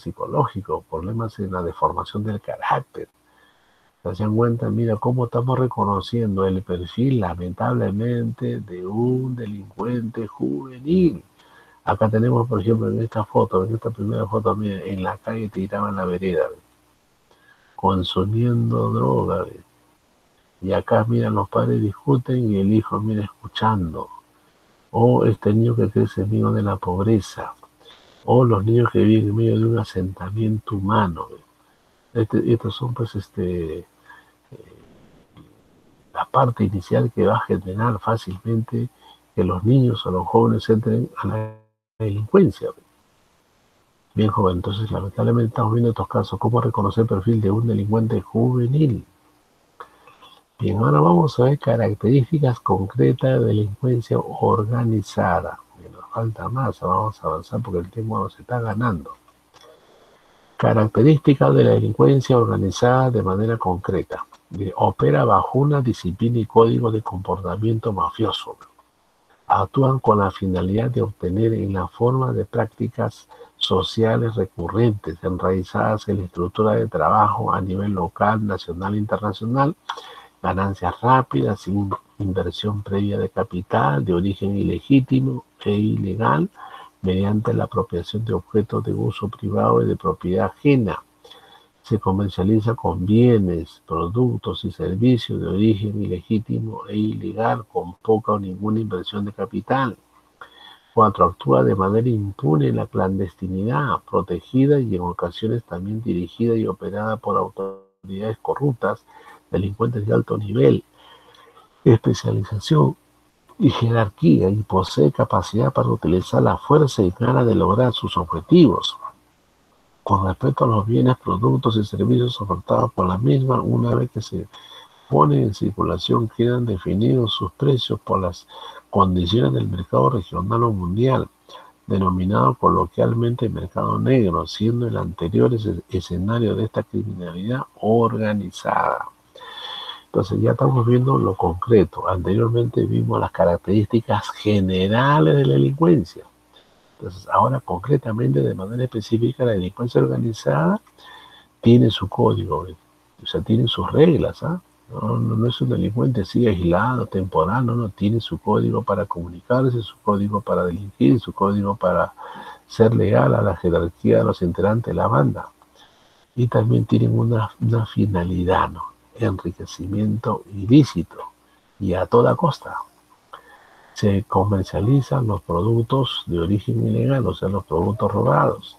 psicológicos, problemas en la deformación del carácter. Se dan cuenta, mira cómo estamos reconociendo el perfil, lamentablemente, de un delincuente juvenil. Acá tenemos, por ejemplo, en esta primera foto, mira, en la calle tirado en la vereda, consumiendo droga. Y acá, mira, los padres discuten y el hijo, mira, escuchando. O este niño que crece en medio de la pobreza, o los niños que viven en medio de un asentamiento humano. Estos son pues la parte inicial que va a generar fácilmente que los niños o los jóvenes entren a la delincuencia. Bien, joven, entonces lamentablemente estamos viendo estos casos. ¿Cómo reconocer el perfil de un delincuente juvenil? Bien, ahora vamos a ver características concretas de delincuencia organizada. Nos falta más, vamos a avanzar porque el tiempo nos está ganando. Características de la delincuencia organizada de manera concreta. Opera bajo una disciplina y código de comportamiento mafioso. actúan con la finalidad de obtener en la forma de prácticas sociales recurrentes, enraizadas en la estructura de trabajo a nivel local, nacional e internacional, ganancias rápidas, sin inversión previa de capital, de origen ilegítimo e ilegal, mediante la apropiación de objetos de uso privado y de propiedad ajena. Se comercializa con bienes, productos y servicios de origen ilegítimo e ilegal con poca o ninguna inversión de capital. 4. Actúa de manera impune en la clandestinidad, protegida y en ocasiones también dirigida y operada por autoridades corruptas, delincuentes de alto nivel, especialización y jerarquía, y posee capacidad para utilizar la fuerza y ganas de lograr sus objetivos. Con respecto a los bienes, productos y servicios ofertados por la misma, una vez que se ponen en circulación, quedan definidos sus precios por las condiciones del mercado regional o mundial, denominado coloquialmente mercado negro, siendo el anterior escenario de esta criminalidad organizada. Entonces ya estamos viendo lo concreto. Anteriormente vimos las características generales de la delincuencia. Entonces ahora concretamente, de manera específica, la delincuencia organizada tiene su código, o sea, tiene sus reglas, ¿ah? No es un delincuente así aislado, temporal, no, tiene su código para comunicarse, su código para delinquir, su código para ser leal a la jerarquía de los integrantes de la banda. Y también tienen una finalidad, ¿no? Enriquecimiento ilícito y a toda costa. Se comercializan los productos de origen ilegal, o sea, los productos robados,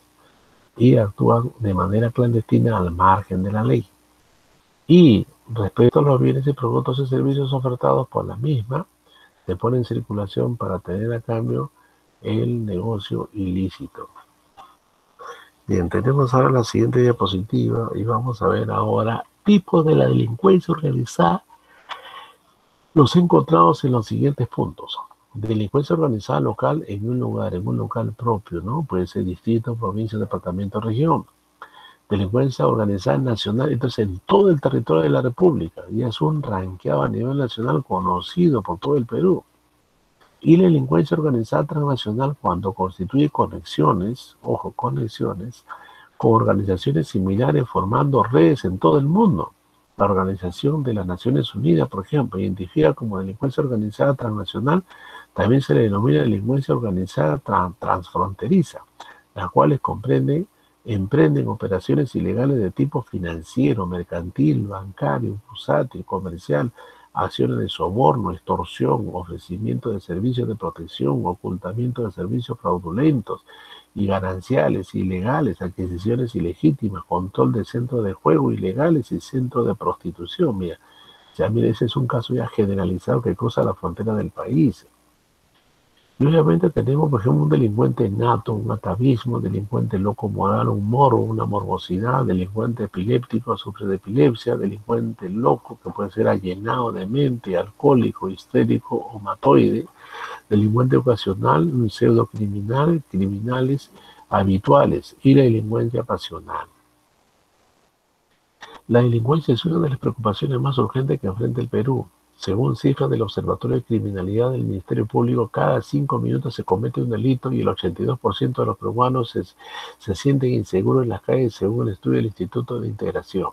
y actúan de manera clandestina al margen de la ley. Y respecto a los bienes y productos y servicios ofertados por la misma, se pone en circulación para tener a cambio el negocio ilícito. Bien, tenemos ahora la siguiente diapositiva y vamos a ver ahora tipos de la delincuencia organizada. Los encontrados en los siguientes puntos. Delincuencia organizada local en un local propio, ¿no? Puede ser distrito, provincia, departamento, región. Delincuencia organizada nacional, entonces en todo el territorio de la República, y es un ranqueado a nivel nacional conocido por todo el Perú. Y la delincuencia organizada transnacional cuando constituye conexiones, ojo, conexiones, con organizaciones similares formando redes en todo el mundo. La Organización de las Naciones Unidas, por ejemplo, identifica como delincuencia organizada transnacional, también se le denomina delincuencia organizada transfronteriza, las cuales emprenden operaciones ilegales de tipo financiero, mercantil, bancario, bursátil, comercial, acciones de soborno, extorsión, ofrecimiento de servicios de protección, ocultamiento de servicios fraudulentos y gananciales, ilegales, adquisiciones ilegítimas, control de centros de juego ilegales y centros de prostitución. Mira, ese es un caso ya generalizado que cruza la frontera del país. Y obviamente tenemos, por ejemplo, un delincuente nato, un atavismo, delincuente loco moral, un morbo, una morbosidad, delincuente epiléptico, sufre de epilepsia, delincuente loco, que puede ser alienado, demente, alcohólico, histérico o matoide, delincuente ocasional, un pseudocriminal, criminales habituales y la delincuencia pasional. La delincuencia es una de las preocupaciones más urgentes que enfrenta el Perú. Según cifras del Observatorio de Criminalidad del Ministerio Público, cada 5 minutos se comete un delito y el 82% de los peruanos se sienten inseguros en las calles, según el estudio del Instituto de Integración.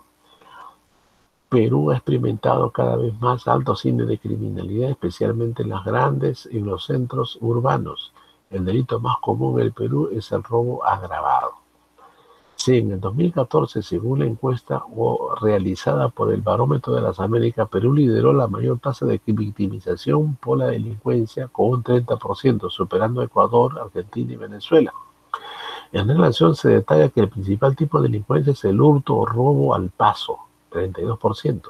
Perú ha experimentado cada vez más altos índices de criminalidad, especialmente en los centros urbanos. El delito más común en el Perú es el robo agravado. Sí, en el 2014, según la encuesta realizada por el Barómetro de las Américas, Perú lideró la mayor tasa de victimización por la delincuencia con un 30%, superando a Ecuador, Argentina y Venezuela. En relación se detalla que el principal tipo de delincuencia es el hurto o robo al paso, 32%.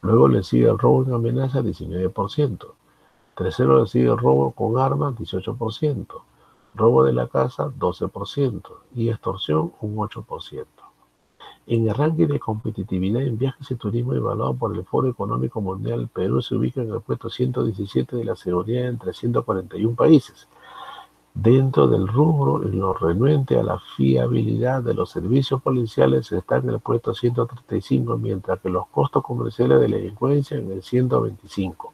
Luego le sigue el robo en amenaza, 19%. Tercero le sigue el robo con armas, 18%. Robo de la casa, 12%, y extorsión, un 8%. En el ranking de competitividad en viajes y turismo evaluado por el Foro Económico Mundial, Perú se ubica en el puesto 117 de la seguridad entre 141 países. Dentro del rubro, en lo renuente a la fiabilidad de los servicios policiales, está en el puesto 135, mientras que los costos comerciales de la delincuencia en el 125.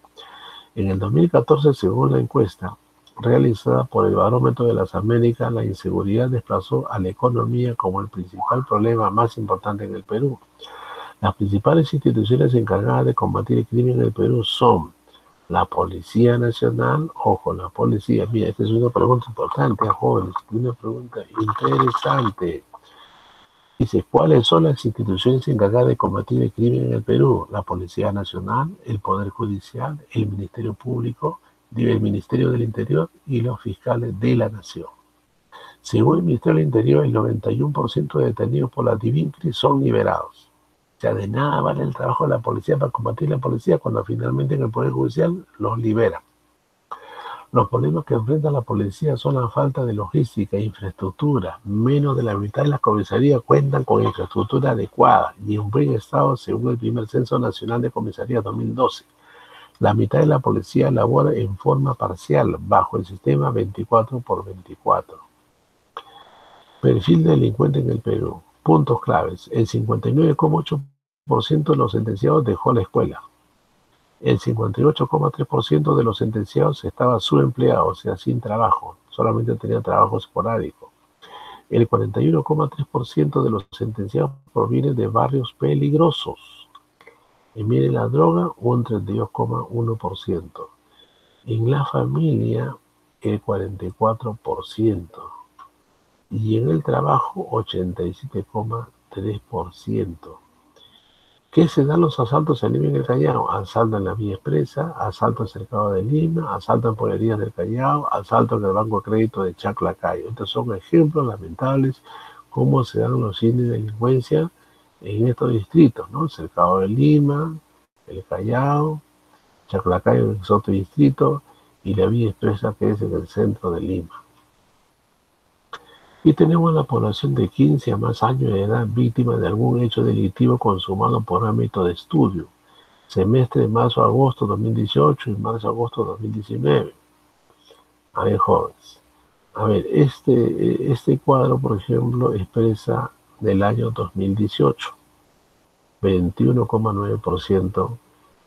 En el 2014, según la encuesta realizada por el Barómetro de las Américas, la inseguridad desplazó a la economía como el principal problema más importante en el Perú. Las principales instituciones encargadas de combatir el crimen en el Perú son la Policía Nacional. Ojo, la policía, mira, esta es una pregunta importante, jóvenes, una pregunta interesante. Dice, ¿cuáles son las instituciones encargadas de combatir el crimen en el Perú? La Policía Nacional, el Poder Judicial, el Ministerio Público, el Ministerio del Interior y los fiscales de la Nación. Según el Ministerio del Interior, el 91% de detenidos por la DIVINCRI son liberados. O sea, de nada vale el trabajo de la policía para combatir la policía cuando finalmente en el Poder Judicial los libera. Los problemas que enfrenta la policía son la falta de logística e infraestructura. Menos de la mitad de las comisarías cuentan con infraestructura adecuada y en buen estado según el primer Censo Nacional de Comisarías 2012. La mitad de la policía labora en forma parcial bajo el sistema 24x24. Perfil de delincuente en el Perú. Puntos claves. El 59,8% de los sentenciados dejó la escuela. El 58,3% de los sentenciados estaba subempleado, o sea, sin trabajo. Solamente tenía trabajo esporádico. El 41,3% de los sentenciados provienen de barrios peligrosos. Y miren la droga, un 32,1%. En la familia, el 44%. Y en el trabajo, 87,3%. ¿Qué se dan los asaltos en Lima y en el Callao? Asalto en la Vía Expresa, asalto en Cercado de Lima, asalto en Pollerías del Callao, asalto en el Banco de Crédito de Chaclacayo. Estos son ejemplos lamentables cómo se dan los índices de delincuencia en estos distritos, ¿no? Cercado de Lima, el Callao, Chaclacayo, que es otro distrito, y la Vía Expresa, que es en el centro de Lima. Y tenemos la población de 15 a más años de edad víctima de algún hecho delictivo consumado por ámbito de estudio. Semestre de marzo-agosto 2018 y marzo-agosto 2019. A ver, jóvenes. A ver, este cuadro, por ejemplo, expresa del año 2018. 21,9%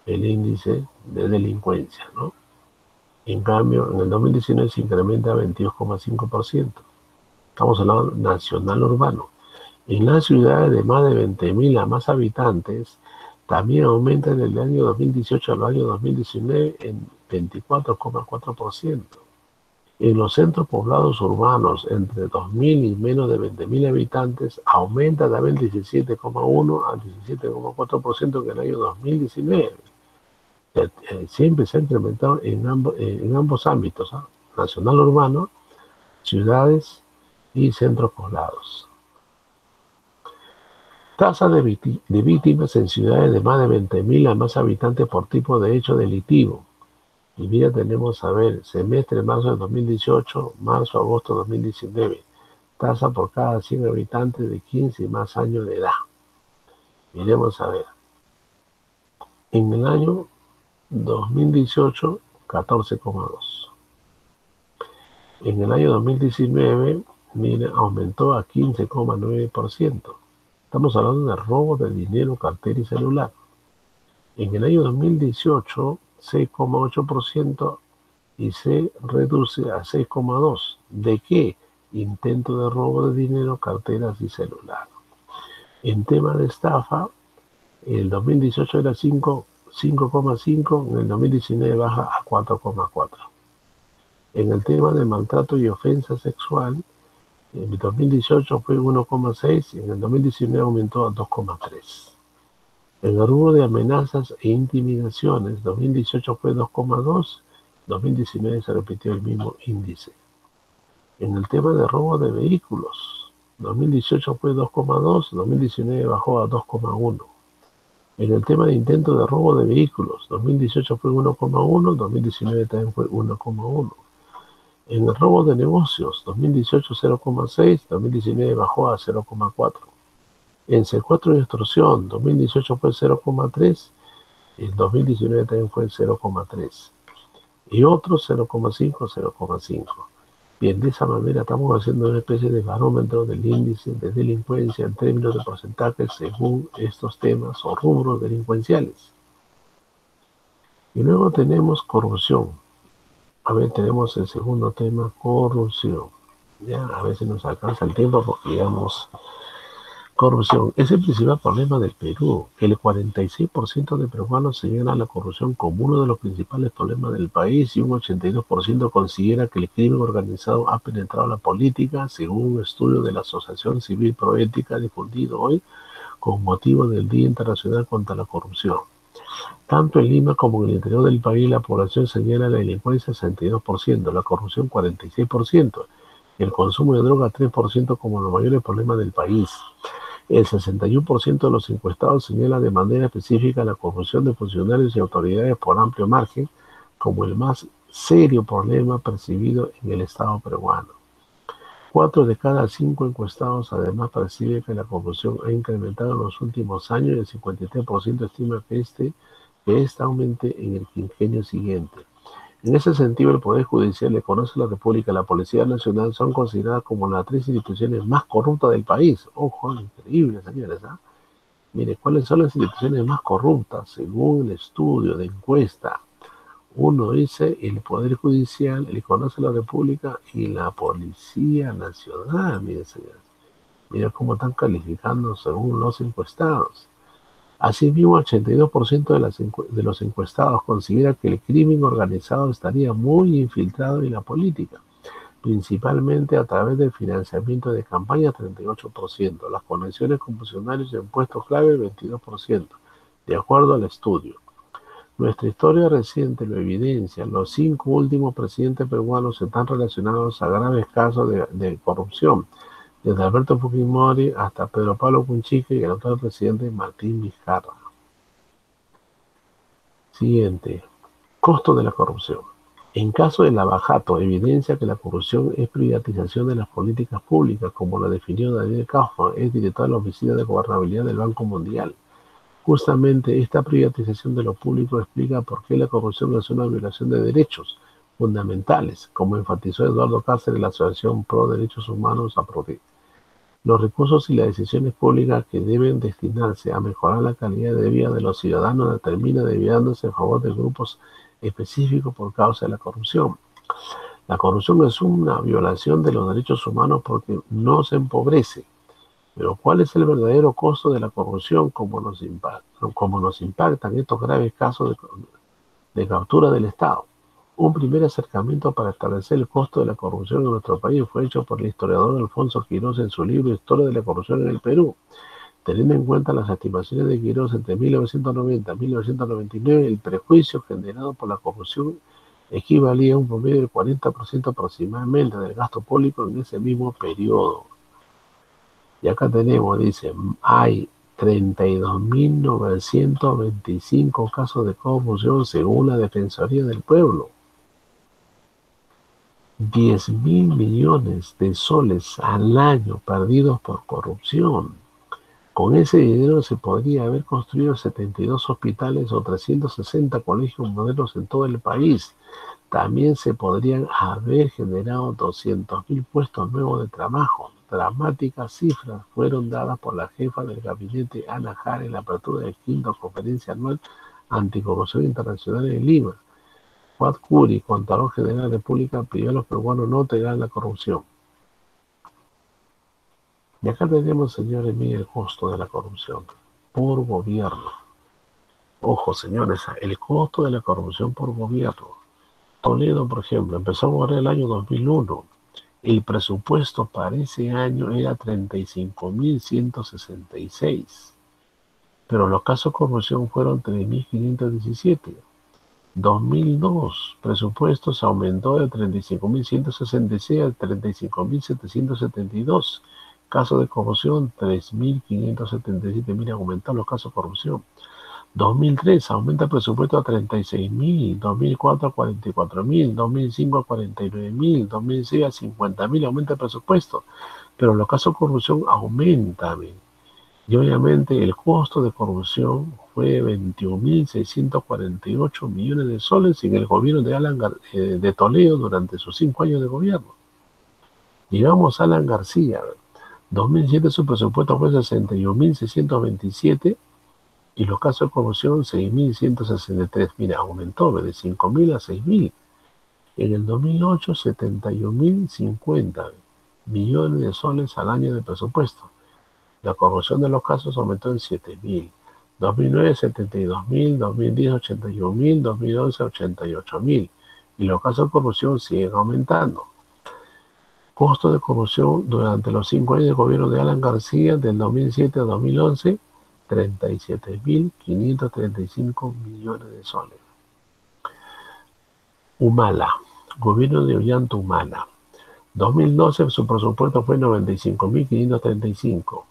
el índice de delincuencia, ¿no? En cambio, en el 2019 se incrementa a 22,5%. Estamos hablando nacional urbano. En las ciudades de más de 20.000 a más habitantes, también aumenta desde el año 2018 al año 2019 en 24,4%. En los centros poblados urbanos, entre 2.000 y menos de 20.000 habitantes, aumenta también 17,1 al 17,4% en el año 2019. Siempre se ha incrementado en ambos ámbitos, ¿eh? Nacional urbano, ciudades y centros poblados. Tasa de víctimas en ciudades de más de 20.000 a más habitantes por tipo de hecho delictivo. Y mira, tenemos, a ver, semestre marzo de 2018, marzo-agosto 2019. Tasa por cada 100 habitantes de 15 y más años de edad. Miremos a ver. En el año 2018, 14,2. En el año 2019, mira, aumentó a 15,9%. Estamos hablando de robo de dinero, cartera y celular. En el año 2018, 6,8% y se reduce a 6,2%. ¿De qué? Intento de robo de dinero, carteras y celular. En tema de estafa, el 2018 era 5,5%, en el 2019 baja a 4,4%. En el tema de maltrato y ofensa sexual, en el 2018 fue 1,6% y en el 2019 aumentó a 2,3%. En el rubro de amenazas e intimidaciones, 2018 fue 2,2%, 2019 se repitió el mismo índice. En el tema de robo de vehículos, 2018 fue 2,2%, 2019 bajó a 2,1%. En el tema de intento de robo de vehículos, 2018 fue 1,1%, 2019 también fue 1,1%. En el robo de negocios, 2018 0,6%, 2019 bajó a 0,4%. En secuestro y extorsión, 2018 fue 0,3%, y en 2019 también fue 0,3%. Y otros 0,5%, 0,5%. Bien, de esa manera estamos haciendo una especie de barómetro del índice de delincuencia en términos de porcentajes según estos temas o rubros delincuenciales. Y luego tenemos corrupción. A ver, tenemos el segundo tema, corrupción. Ya, a veces nos alcanza el tiempo porque digamos, corrupción es el principal problema del Perú. El 46% de peruanos señalan la corrupción como uno de los principales problemas del país y un 82% considera que el crimen organizado ha penetrado la política, según un estudio de la Asociación Civil Proética difundido hoy con motivo del Día Internacional contra la Corrupción. Tanto en Lima como en el interior del país, la población señala la delincuencia 62%, la corrupción 46%, y el consumo de droga 3% como los mayores problemas del país. El 61% de los encuestados señala de manera específica la corrupción de funcionarios y autoridades por amplio margen como el más serio problema percibido en el Estado peruano. 4 de cada 5 encuestados además perciben que la corrupción ha incrementado en los últimos años y el 53% estima que esta aumente en el quinquenio siguiente. En ese sentido, el Poder Judicial, el Congreso de la República y la Policía Nacional son consideradas como las 3 instituciones más corruptas del país. Ojo, increíble, señores. Mire, ¿cuáles son las instituciones más corruptas? Según el estudio de encuesta, uno dice el Poder Judicial, el Congreso de la República y la Policía Nacional. Mire, señores. Mira cómo están calificando según los encuestados. Asimismo, el 82% de los encuestados considera que el crimen organizado estaría muy infiltrado en la política, principalmente a través del financiamiento de campañas 38%, las conexiones con funcionarios en puestos clave 22%, de acuerdo al estudio. Nuestra historia reciente lo evidencia, los 5 últimos presidentes peruanos están relacionados a graves casos de corrupción, desde Alberto Fujimori hasta Pedro Pablo Kuczynski y el actual presidente Martín Vizcarra. Siguiente, costo de la corrupción. En caso de Lavajato, evidencia que la corrupción es privatización de las políticas públicas, como lo definió Daniel Kaufman, es director de la Oficina de Gobernabilidad del Banco Mundial. Justamente esta privatización de lo público explica por qué la corrupción es una violación de derechos fundamentales, como enfatizó Eduardo Cáceres de la Asociación Pro Derechos Humanos APRODE. Los recursos y las decisiones públicas que deben destinarse a mejorar la calidad de vida de los ciudadanos terminan desviándose en favor de grupos específicos por causa de la corrupción. La corrupción es una violación de los derechos humanos porque no se empobrece. Pero ¿cuál es el verdadero costo de la corrupción? Como nos impactan estos graves casos de captura del Estado. Un primer acercamiento para establecer el costo de la corrupción en nuestro país fue hecho por el historiador Alfonso Quirós en su libro Historia de la corrupción en el Perú. Teniendo en cuenta las estimaciones de Quirós entre 1990 y 1999, el prejuicio generado por la corrupción equivalía a un promedio del 40% aproximadamente del gasto público en ese mismo periodo. Y acá tenemos, dice, hay 32.925 casos de corrupción según la Defensoría del Pueblo. 10.000 millones de soles al año perdidos por corrupción. Con ese dinero se podría haber construido 72 hospitales o 360 colegios modernos en todo el país. También se podrían haber generado 200.000 puestos nuevos de trabajo. Dramáticas cifras fueron dadas por la jefa del gabinete Ana Jara en la apertura de la 5ª Conferencia Anual Anticorrupción Internacional en Lima. Fuad Curi, contador general de la República, pidió a los peruanos no tolerar la corrupción. Y acá tenemos, señores, miren el costo de la corrupción por gobierno. Ojo, señores, el costo de la corrupción por gobierno. Toledo, por ejemplo, empezó a cobrar el año 2001. El presupuesto para ese año era 35.166. Pero los casos de corrupción fueron 3.517. 2002, presupuesto se aumentó de 35.166 a 35.772. Casos de corrupción, 3.577. Mira, aumentaron los casos de corrupción. 2003, aumenta el presupuesto a 36.000. 2004 a 44.000. 2005 a 49.000. 2006 a 50.000. Aumenta el presupuesto. Pero los casos de corrupción aumentan. Y obviamente el costo de corrupción fue 21.648 millones de soles en el gobierno de Toledo durante sus 5 años de gobierno. Y vamos a Alan García. 2007 su presupuesto fue 61.627 Y los casos de corrupción, 6.163. Mira, aumentó de 5.000 a 6.000. En el 2008, 71.050 millones de soles al año de presupuesto. La corrupción de los casos aumentó en 7.000. 2009, 72.000, 2010, 81.000, 2011, 88.000. Y los casos de corrupción siguen aumentando. Costo de corrupción durante los 5 años de gobierno de Alan García, del 2007 a 2011, 37.535 millones de soles. Humala, gobierno de Ollanta Humala. 2012 su presupuesto fue 95.535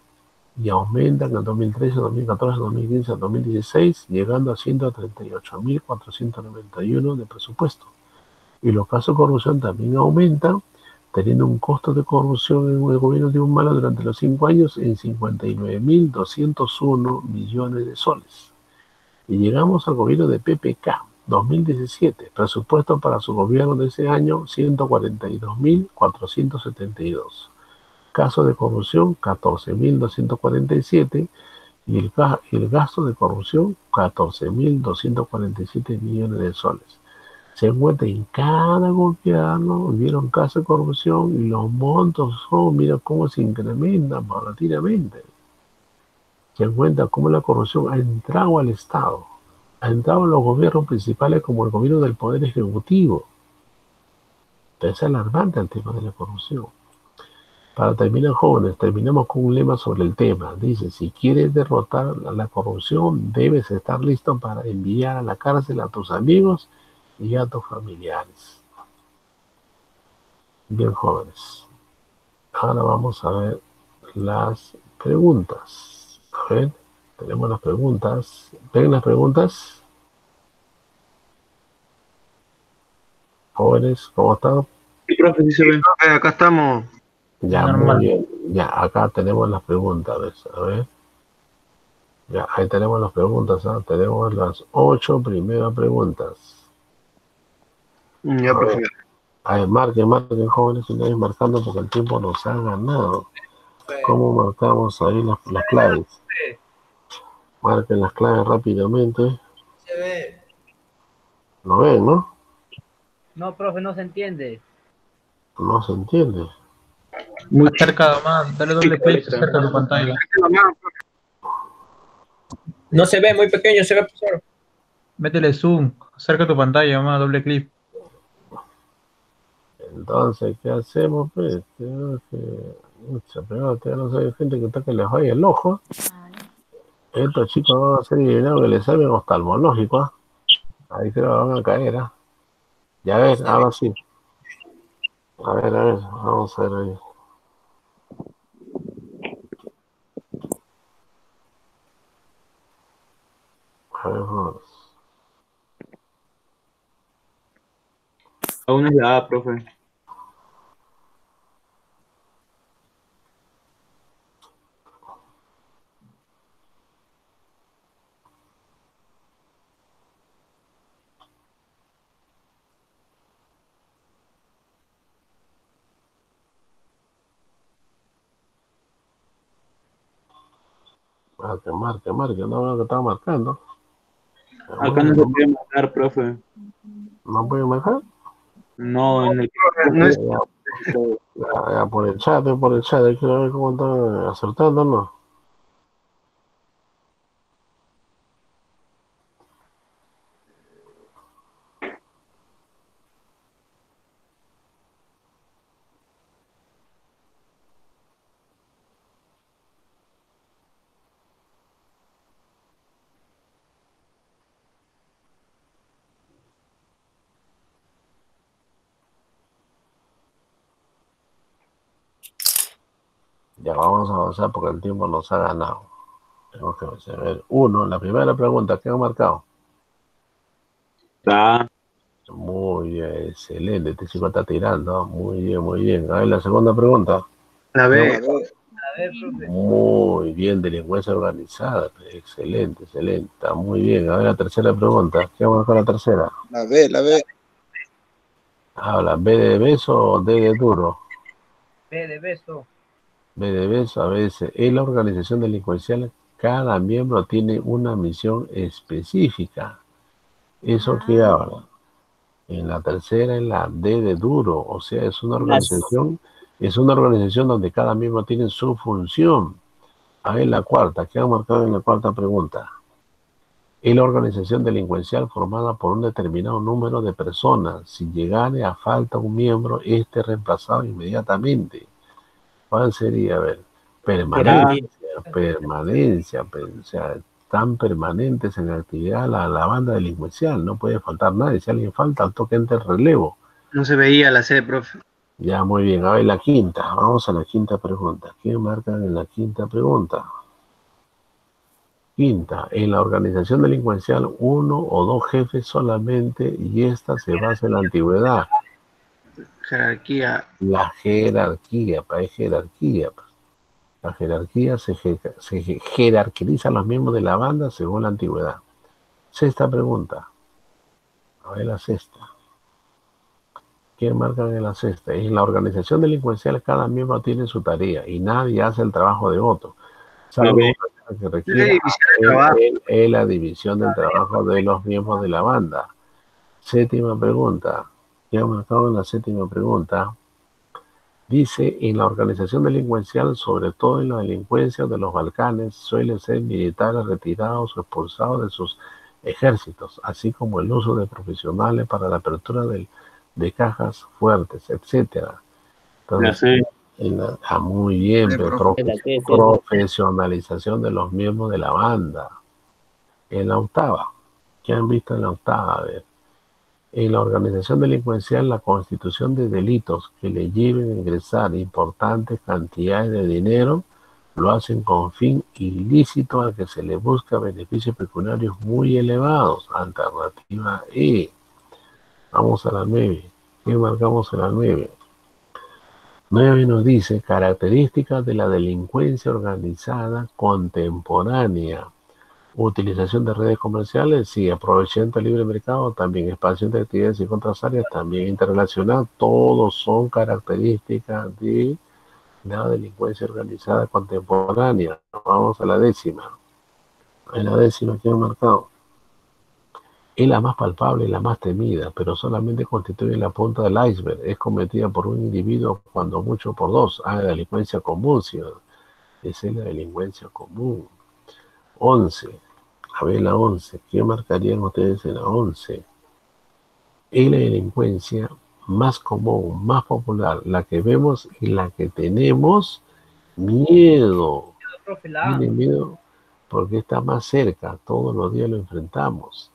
y aumenta en el 2013, 2014, 2015, 2016, llegando a 138.491 de presupuesto. Y los casos de corrupción también aumentan, teniendo un costo de corrupción en el gobierno de Humala durante los 5 años en 59.201 millones de soles. Y llegamos al gobierno de PPK, 2017, presupuesto para su gobierno de ese año, 142.472. Casos de corrupción, 14.247, y el gasto de corrupción, 14.247 millones de soles. Se encuentra en cada gobierno, hubieron casos de corrupción y los montos son, mira cómo se incrementan paulatinamente. Se encuentra cómo la corrupción ha entrado al Estado, ha entrado en los gobiernos principales como el gobierno del Poder Ejecutivo. Es alarmante el tema de la corrupción. Para terminar, jóvenes, terminamos con un lema sobre el tema. Dice, si quieres derrotar la corrupción, debes estar listo para enviar a la cárcel a tus amigos y a tus familiares. Bien, jóvenes. Ahora vamos a ver las preguntas. A ver, tenemos las preguntas. ¿Ven las preguntas? Jóvenes, ¿cómo están? Sí, profe, sí se ve. Acá estamos. Ya, Normal. muy bien. Ya, acá tenemos las preguntas. A ver. Ya, ahí tenemos las preguntas. ¿Ah? Tenemos las 8 primeras preguntas. Ya, profe. A ver, marquen, jóvenes, si nadie marcando porque el tiempo nos ha ganado. ¿Cómo marcamos ahí las claves? Marquen las claves rápidamente. Se ve. ¿Lo ven, no? No, profe, no se entiende. No se entiende. Muy Cerca más, dale doble clic cerca de tu pantalla. No se ve, muy pequeño, se ve, profesor. Métele zoom, cerca de tu pantalla, más doble clic. Entonces, ¿qué hacemos? Pues, tenemos que... Mucha, pero ya no sé, hay gente que está que les vaya el ojo. Estos chicos van a hacer dinero que les salen oftalmológico. ¿Ah? Ahí creo que van a caer. ¿Ah? Ya ves, ahora sí. A ver, vamos a ver ahí. A ver, vamos. Aún es la A, profe. Marque, no veo que está marcando. Acá no se puede marcar, profe. ¿No puede marcar? No, en el... No es- Ya, por el chat, hay que ver cómo están acertando, ¿no? Ya vamos a avanzar porque el tiempo nos ha ganado. Tenemos que ver. Uno, la primera pregunta, ¿qué han marcado? A. Muy bien, excelente. Este chico está tirando. Muy bien, muy bien. A ver, la segunda pregunta. A ver, A ver, profe. Muy bien, delincuencia organizada. Excelente. Está muy bien. A ver, la tercera pregunta. ¿Qué vamos con la tercera? La B. Habla, ¿B de beso o D de duro? B de beso. B de beso, a veces. ¿Es la organización delincuencial cada miembro tiene una misión específica. ¿Eso qué habla? En la tercera, en la D de duro, o sea, es una organización donde cada miembro tiene su función. Ahí la cuarta, ¿qué han marcado en la cuarta pregunta? Es la organización delincuencial formada por un determinado número de personas. Si llegare a falta un miembro, este es reemplazado inmediatamente. ¿Cuál sería? A ver, permanencia, o sea, están permanentes en actividad la banda delincuencial, no puede faltar nadie. Si alguien falta, al toque entra el relevo. No se veía la C, profe. Ya, muy bien. A ver, la quinta. Vamos a la quinta pregunta. ¿Qué marcan en la quinta pregunta? Quinta, en la organización delincuencial, uno o dos jefes solamente, y esta se basa en la antigüedad. Jerarquía. La jerarquía, es jerarquía. La jerarquía se jerarquiza a los miembros de la banda según la antigüedad. Sexta pregunta. A ver la sexta. ¿Qué marcan en la sexta? En la organización delincuencial cada miembro tiene su tarea y nadie hace el trabajo de otro. Salvo que requiere la división del trabajo de los miembros de la banda. Séptima pregunta. ¿Qué ha marcado en la séptima pregunta? Dice, en la organización delincuencial, sobre todo en la delincuencia de los Balcanes, suelen ser militares retirados o expulsados de sus ejércitos, así como el uso de profesionales para la apertura de cajas fuertes, etcétera. Entonces, muy bien, profesionalización de los miembros de la banda. En la octava, ¿qué han visto en la octava? A ver. En la organización delincuencial, la constitución de delitos que le lleven a ingresar importantes cantidades de dinero lo hacen con fin ilícito al que se le busca beneficios pecuniarios muy elevados. Alternativa E. Vamos a la 9. ¿Qué marcamos en la 9? 9 nos dice características de la delincuencia organizada contemporánea. Utilización de redes comerciales, sí. Aprovechamiento del libre mercado, también. Expansión de actividades y otras áreas, también. Interrelacional, todos son características de la delincuencia organizada contemporánea. Vamos a la décima. En la décima, ¿qué han marcado? Es la más palpable y la más temida, pero solamente constituye la punta del iceberg. Es cometida por un individuo, cuando mucho por dos. La delincuencia común, ¿sí? Esa es la delincuencia común. 11. A ver la 11. ¿Qué marcarían ustedes en la 11? Es la delincuencia más común, más popular, la que vemos y la que tenemos miedo. Tiene miedo porque está más cerca, todos los días lo enfrentamos.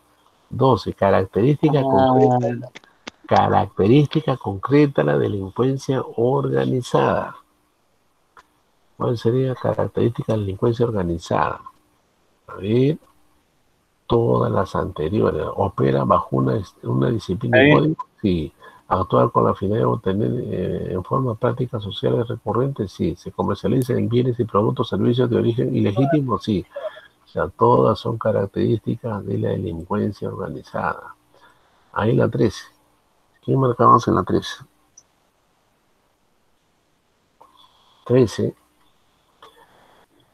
12. Característica concreta de la delincuencia organizada. ¿Cuál sería característica de la delincuencia organizada? A ver, todas las anteriores. Opera bajo una disciplina y código, sí. Actuar con la finalidad de obtener en forma prácticas sociales recurrentes, sí. Se comercializa en bienes y productos, servicios de origen ilegítimo, sí. O sea, todas son características de la delincuencia organizada. Ahí la 13. ¿Qué marcamos en la 13? 13.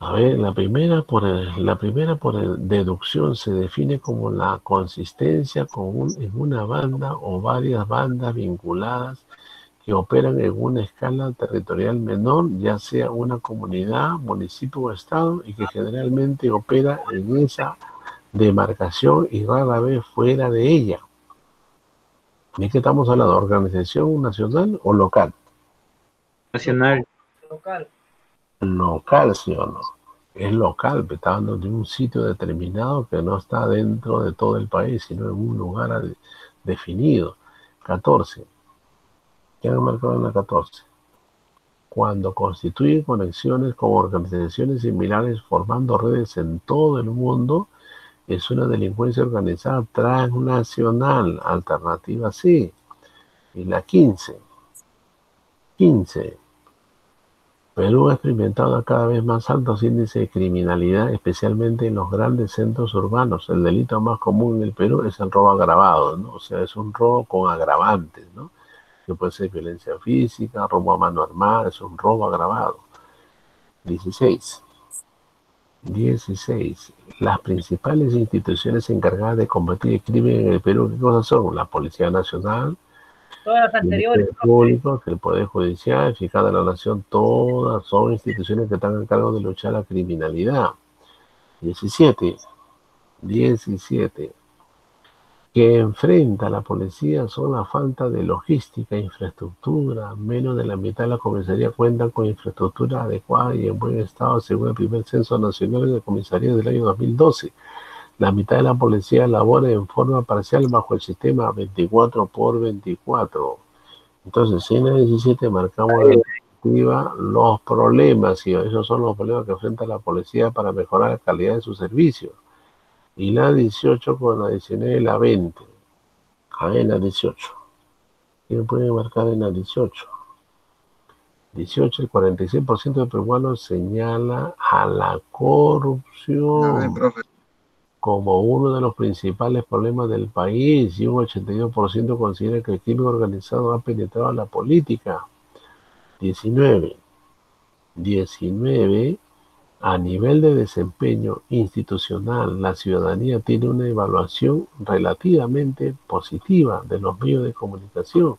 A ver, la primera por deducción se define como la consistencia en una banda o varias bandas vinculadas que operan en una escala territorial menor, ya sea una comunidad, municipio o estado, y que generalmente opera en esa demarcación y rara vez fuera de ella. ¿De qué estamos hablando? ¿Organización nacional o local? Nacional. Local, ¿sí o no? Es local, pero está hablando de un sitio determinado que no está dentro de todo el país, sino en un lugar definido. 14. ¿Qué han marcado en la 14? Cuando constituyen conexiones con organizaciones similares formando redes en todo el mundo, es una delincuencia organizada transnacional. Alternativa sí. Y la 15. Perú ha experimentado cada vez más altos índices de criminalidad, especialmente en los grandes centros urbanos. El delito más común en el Perú es el robo agravado, ¿no? O sea, es un robo con agravantes, ¿no? Que puede ser violencia física, robo a mano armada, es un robo agravado. 16. 16. Las principales instituciones encargadas de combatir el crimen en el Perú, ¿qué cosas son? La Policía Nacional, Todas las el anteriores, Ministerio Público, el Poder Judicial, el Fiscal de la Nación, todas son instituciones que están a cargo de luchar la criminalidad. 17. Que enfrenta a la policía son la falta de logística, infraestructura. Menos de la mitad de la comisaría cuentan con infraestructura adecuada y en buen estado según el primer censo nacional de comisaría del año 2012. La mitad de la policía labora en forma parcial bajo el sistema 24x24. Entonces, en la 17 marcamos en definitiva los problemas, y esos son los problemas que enfrenta la policía para mejorar la calidad de sus servicios. Y la 18 con la 19 y la 20. En la 18. ¿Quién puede marcar en la 18? 18, el 46% de peruanos señala a la corrupción como uno de los principales problemas del país y un 82% considera que el crimen organizado ha penetrado en la política. 19. A nivel de desempeño institucional, la ciudadanía tiene una evaluación relativamente positiva de los medios de comunicación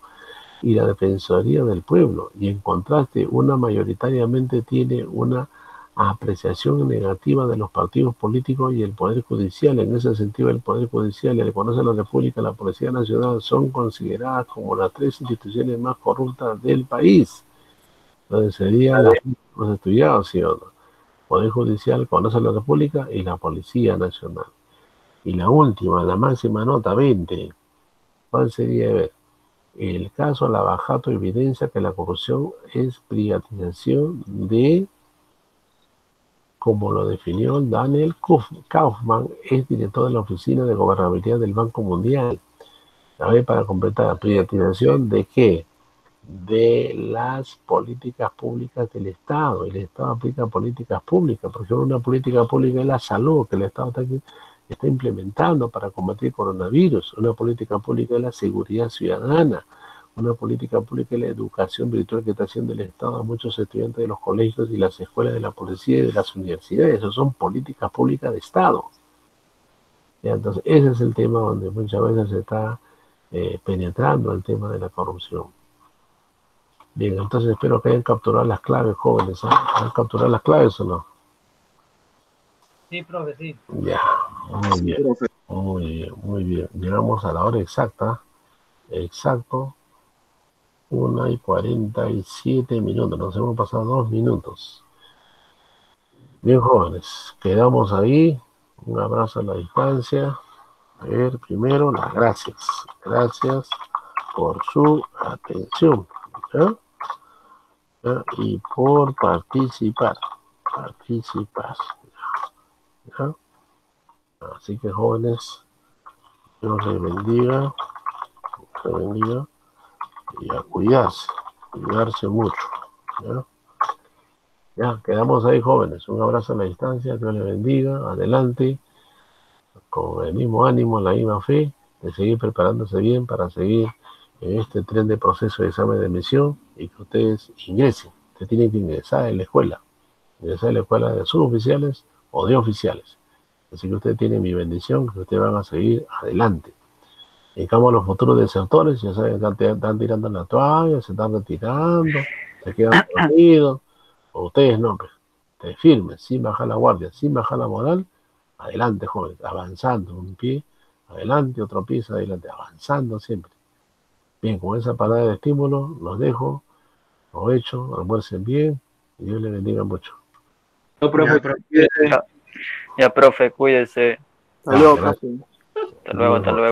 y la Defensoría del Pueblo, y en contraste, una mayoritariamente tiene una apreciación negativa de los partidos políticos y el Poder Judicial. En ese sentido, el Poder Judicial y el Congreso de la República y la Policía Nacional son consideradas como las 3 instituciones más corruptas del país, donde serían los estudiados, ¿sí o no? Poder Judicial, Congreso de la República y la Policía Nacional. Y la última, la máxima nota, 20. ¿Cuál sería? A ver, el caso Lavajato evidencia que la corrupción es privatización de, como lo definió Daniel Kaufman, es director de la Oficina de Gobernabilidad del Banco Mundial. A ver, para completar, ¿privatización de qué? De las políticas públicas del Estado. El Estado aplica políticas públicas. Por ejemplo, una política pública es la salud que el Estado está implementando para combatir el coronavirus. Una política pública es la seguridad ciudadana. Una política pública es la educación virtual que está haciendo el Estado a muchos estudiantes de los colegios y las escuelas de la policía y de las universidades. Esas son políticas públicas de Estado. Entonces, ese es el tema donde muchas veces se está penetrando el tema de la corrupción. Bien, entonces espero que hayan capturado las claves, jóvenes. ¿Han capturado las claves o no? Sí, profe, sí. Ya, muy bien. Muy bien. Llegamos a la hora exacta. Exacto. 1:47. Nos hemos pasado 2 minutos. Bien, jóvenes. Quedamos ahí. Un abrazo a la distancia. A ver, primero, las gracias. Gracias por su atención. ¿Ya? Y por participar. ¿Ya? Así que, jóvenes, Dios les bendiga, y a cuidarse mucho. Ya, quedamos ahí, jóvenes. Un abrazo a la distancia, Dios les bendiga, adelante, con el mismo ánimo, la misma fe, de seguir preparándose bien para seguir en este tren de proceso de examen de admisión y que ustedes ingresen. Ustedes tienen que ingresar en la escuela de suboficiales o de oficiales. Así que ustedes tienen mi bendición, que ustedes van a seguir adelante. En cambio, los futuros desertores, ya saben, están tirando la toalla, se están retirando, se quedan dormidos. O ustedes no, pues, ustedes firmes, sin bajar la guardia, sin bajar la moral, adelante, jóvenes, avanzando, un pie adelante, otro pie adelante, avanzando siempre. Bien, con esa palabra de estímulo, los dejo, los echo, almuercen bien, y Dios les bendiga mucho. No, profe, Ya, profe, cuídese. Hasta luego, Gracias. profe. Hasta luego, hasta luego.